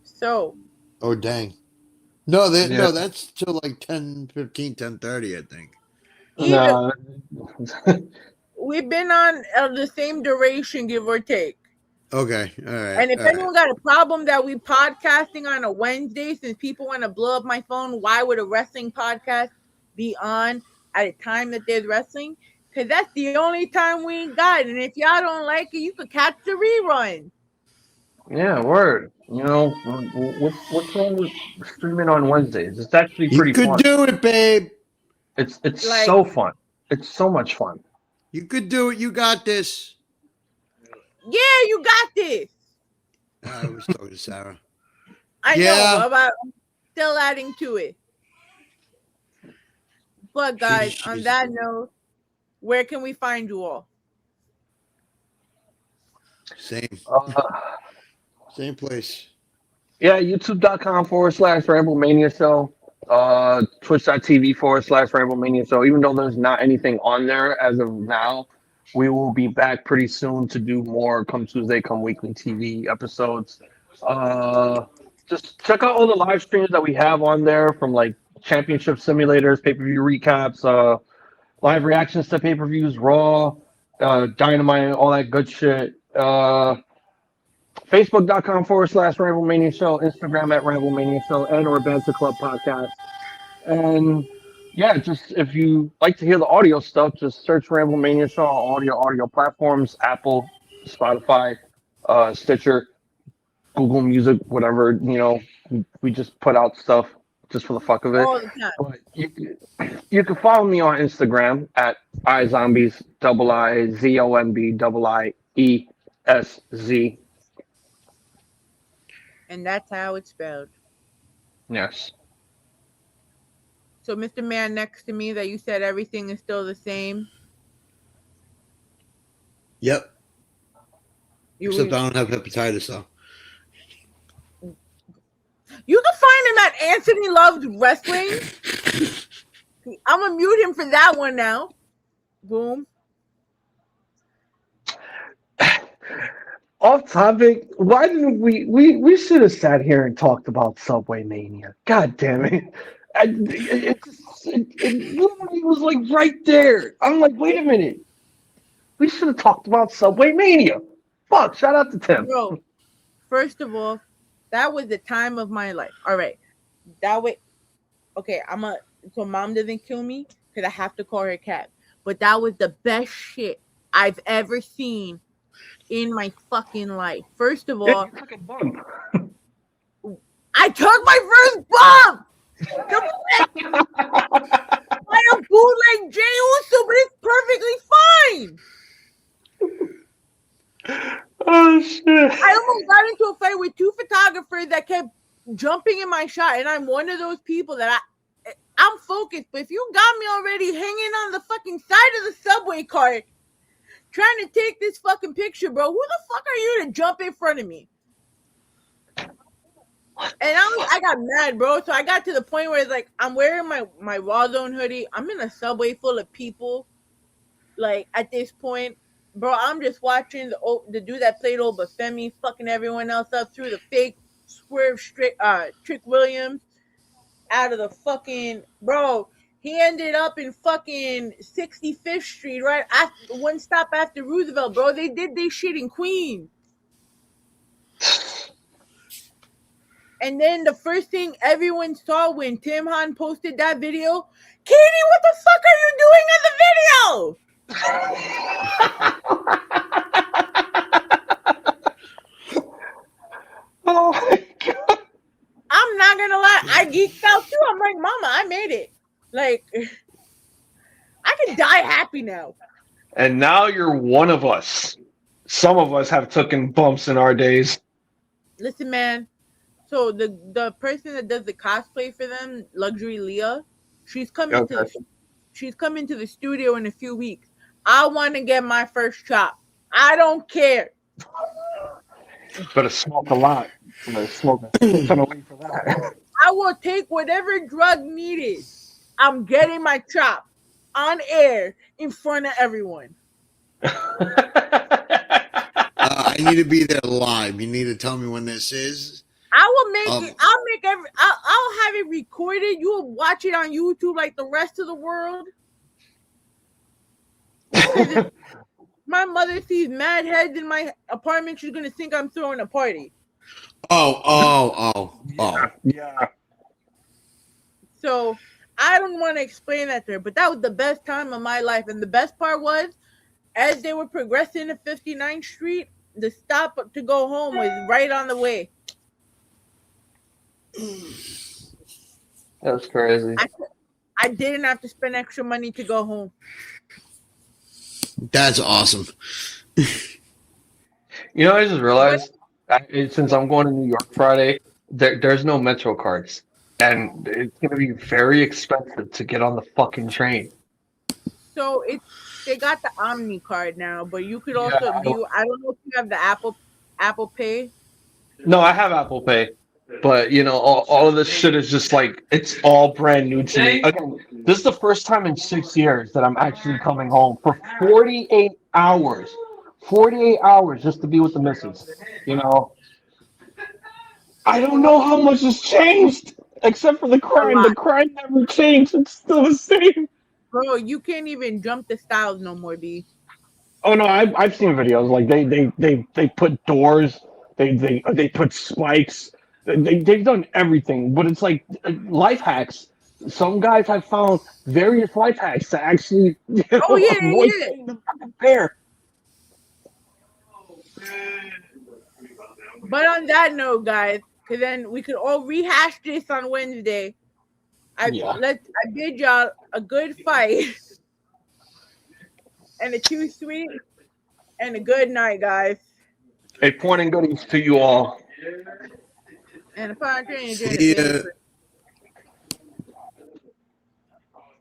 So. Oh dang. No, Yeah. no, that's till like 10:15, 10:30, I think. No. We've been on the same duration, give or take. Okay, all right. And if anyone got a problem that we podcasting on a Wednesday, since people want to blow up my phone, why would a wrestling podcast be on at a time that there's wrestling? Because that's the only time we ain't got. And if y'all don't like it, you could catch the rerun. Yeah, word. You know, what's wrong with streaming on Wednesdays? It's actually pretty You could fun. do it, babe. It's Like- so fun. It's so much fun. You could do it. You got this. Yeah, you got this. I was talking to Sarah. I Yeah. know, but I'm still adding to it. But guys, on that note, where can we find you all? Same place. Yeah, youtube.com/RambleMania Show. Twitch.tv/RambleMania Show. Even though there's not anything on there as of now, we will be back pretty soon to do more Come Tuesday, Come Weekly TV episodes. Just check out all the live streams that we have on there, from like championship simulators, pay-per-view recaps, live reactions to pay-per-views, Raw, Dynamite, all that good shit. Facebook.com/RambleMania Show, Instagram @RambleMania Show, and our Banter Club podcast. And yeah, just if you like to hear the audio stuff, just search RambleMania Show on all your audio platforms: Apple, Spotify, Stitcher, Google Music, whatever. You know, we just put out stuff just for the fuck of it. All the time. But you can follow me on Instagram at iZombies, IZOMBIIESZ. And that's how it's spelled. Yes. So, Mr. Man next to me, that you said everything is still the same. Yep. You Except I don't have hepatitis, though. can find him at Anthony Loves Wrestling I'm gonna mute him for that one now. Boom. Off topic. Why didn't we should have sat here and talked about Subway Mania? God damn it! It literally was like right there. I'm like, wait a minute. We should have talked about Subway Mania. Fuck! Shout out to Tim. Bro, first of all, that was the time of my life. All right, that way. Okay, so mom doesn't kill me because I have to call her cat. But that was the best shit I've ever seen in my fucking life. First of all, you took a bump. I took my first bump. By a bootleg Jey Uso, but it's perfectly fine. Oh shit! I almost got into a fight with two photographers that kept jumping in my shot, and I'm one of those people that I'm focused. But if you got me already hanging on the fucking side of the subway cart, trying to take this fucking picture, bro, who the fuck are you to jump in front of me? And I got mad, bro. So I got to the point where it's like I'm wearing my Raw Zone hoodie. I'm in a subway full of people. Like at this point, bro, I'm just watching the dude that played Obafemi fucking everyone else up through the fake swerve Trick Williams out of the fucking bro. He ended up in fucking 65th Street, right after one stop after Roosevelt, bro. They did this shit in Queens. And then the first thing everyone saw when Tim Han posted that video, Katie, what the fuck are you doing in the video? Oh my god! I'm not gonna lie, I geeked out too. I'm like, mama, I made it. Like, I can die happy now. And now you're one of us. Some of us have taken bumps in our days. Listen, man. So the person that does the cosplay for them, Luxury Leah, she's coming to the studio in a few weeks. I want to get my first chop. I don't care. Better smoke a lot. Better smoke a ton away for that. I will take whatever drug needed. I'm getting my chop on air in front of everyone. I need to be there live. You need to tell me when this is. I will make it. I'll have it recorded. You will watch it on YouTube like the rest of the world. My mother sees mad heads in my apartment. She's gonna think I'm throwing a party. Oh. Yeah. So I don't want to explain that to her, but that was the best time of my life. And the best part was, as they were progressing to 59th Street, the stop to go home was right on the way. That's crazy. I didn't have to spend extra money to go home. That's awesome. You know, I just realized since I'm going to New York Friday, there's no Metro cards, and it's going to be very expensive to get on the fucking train. So they got the Omni card now, but you could also view. I don't know if you have the Apple Pay. No, I have Apple Pay, but you know, all of this shit is just like it's all brand new to me. Again, this is the first time in 6 years that I'm actually coming home for 48 hours. 48 hours just to be with the missus. You know, I don't know how much has changed except for the crime. The crime never changed. It's still the same. Bro, you can't even jump the styles no more, B. Oh no, I've seen videos like they put doors, they put spikes, they've done everything. But it's like life hacks. Some guys have found various life hacks to actually avoid the fucking pair. But on that note, guys, because then we could all rehash this on Wednesday. I bid y'all a good fight and a too sweet and a good night, guys. A point and goodies to you all. And a fine training.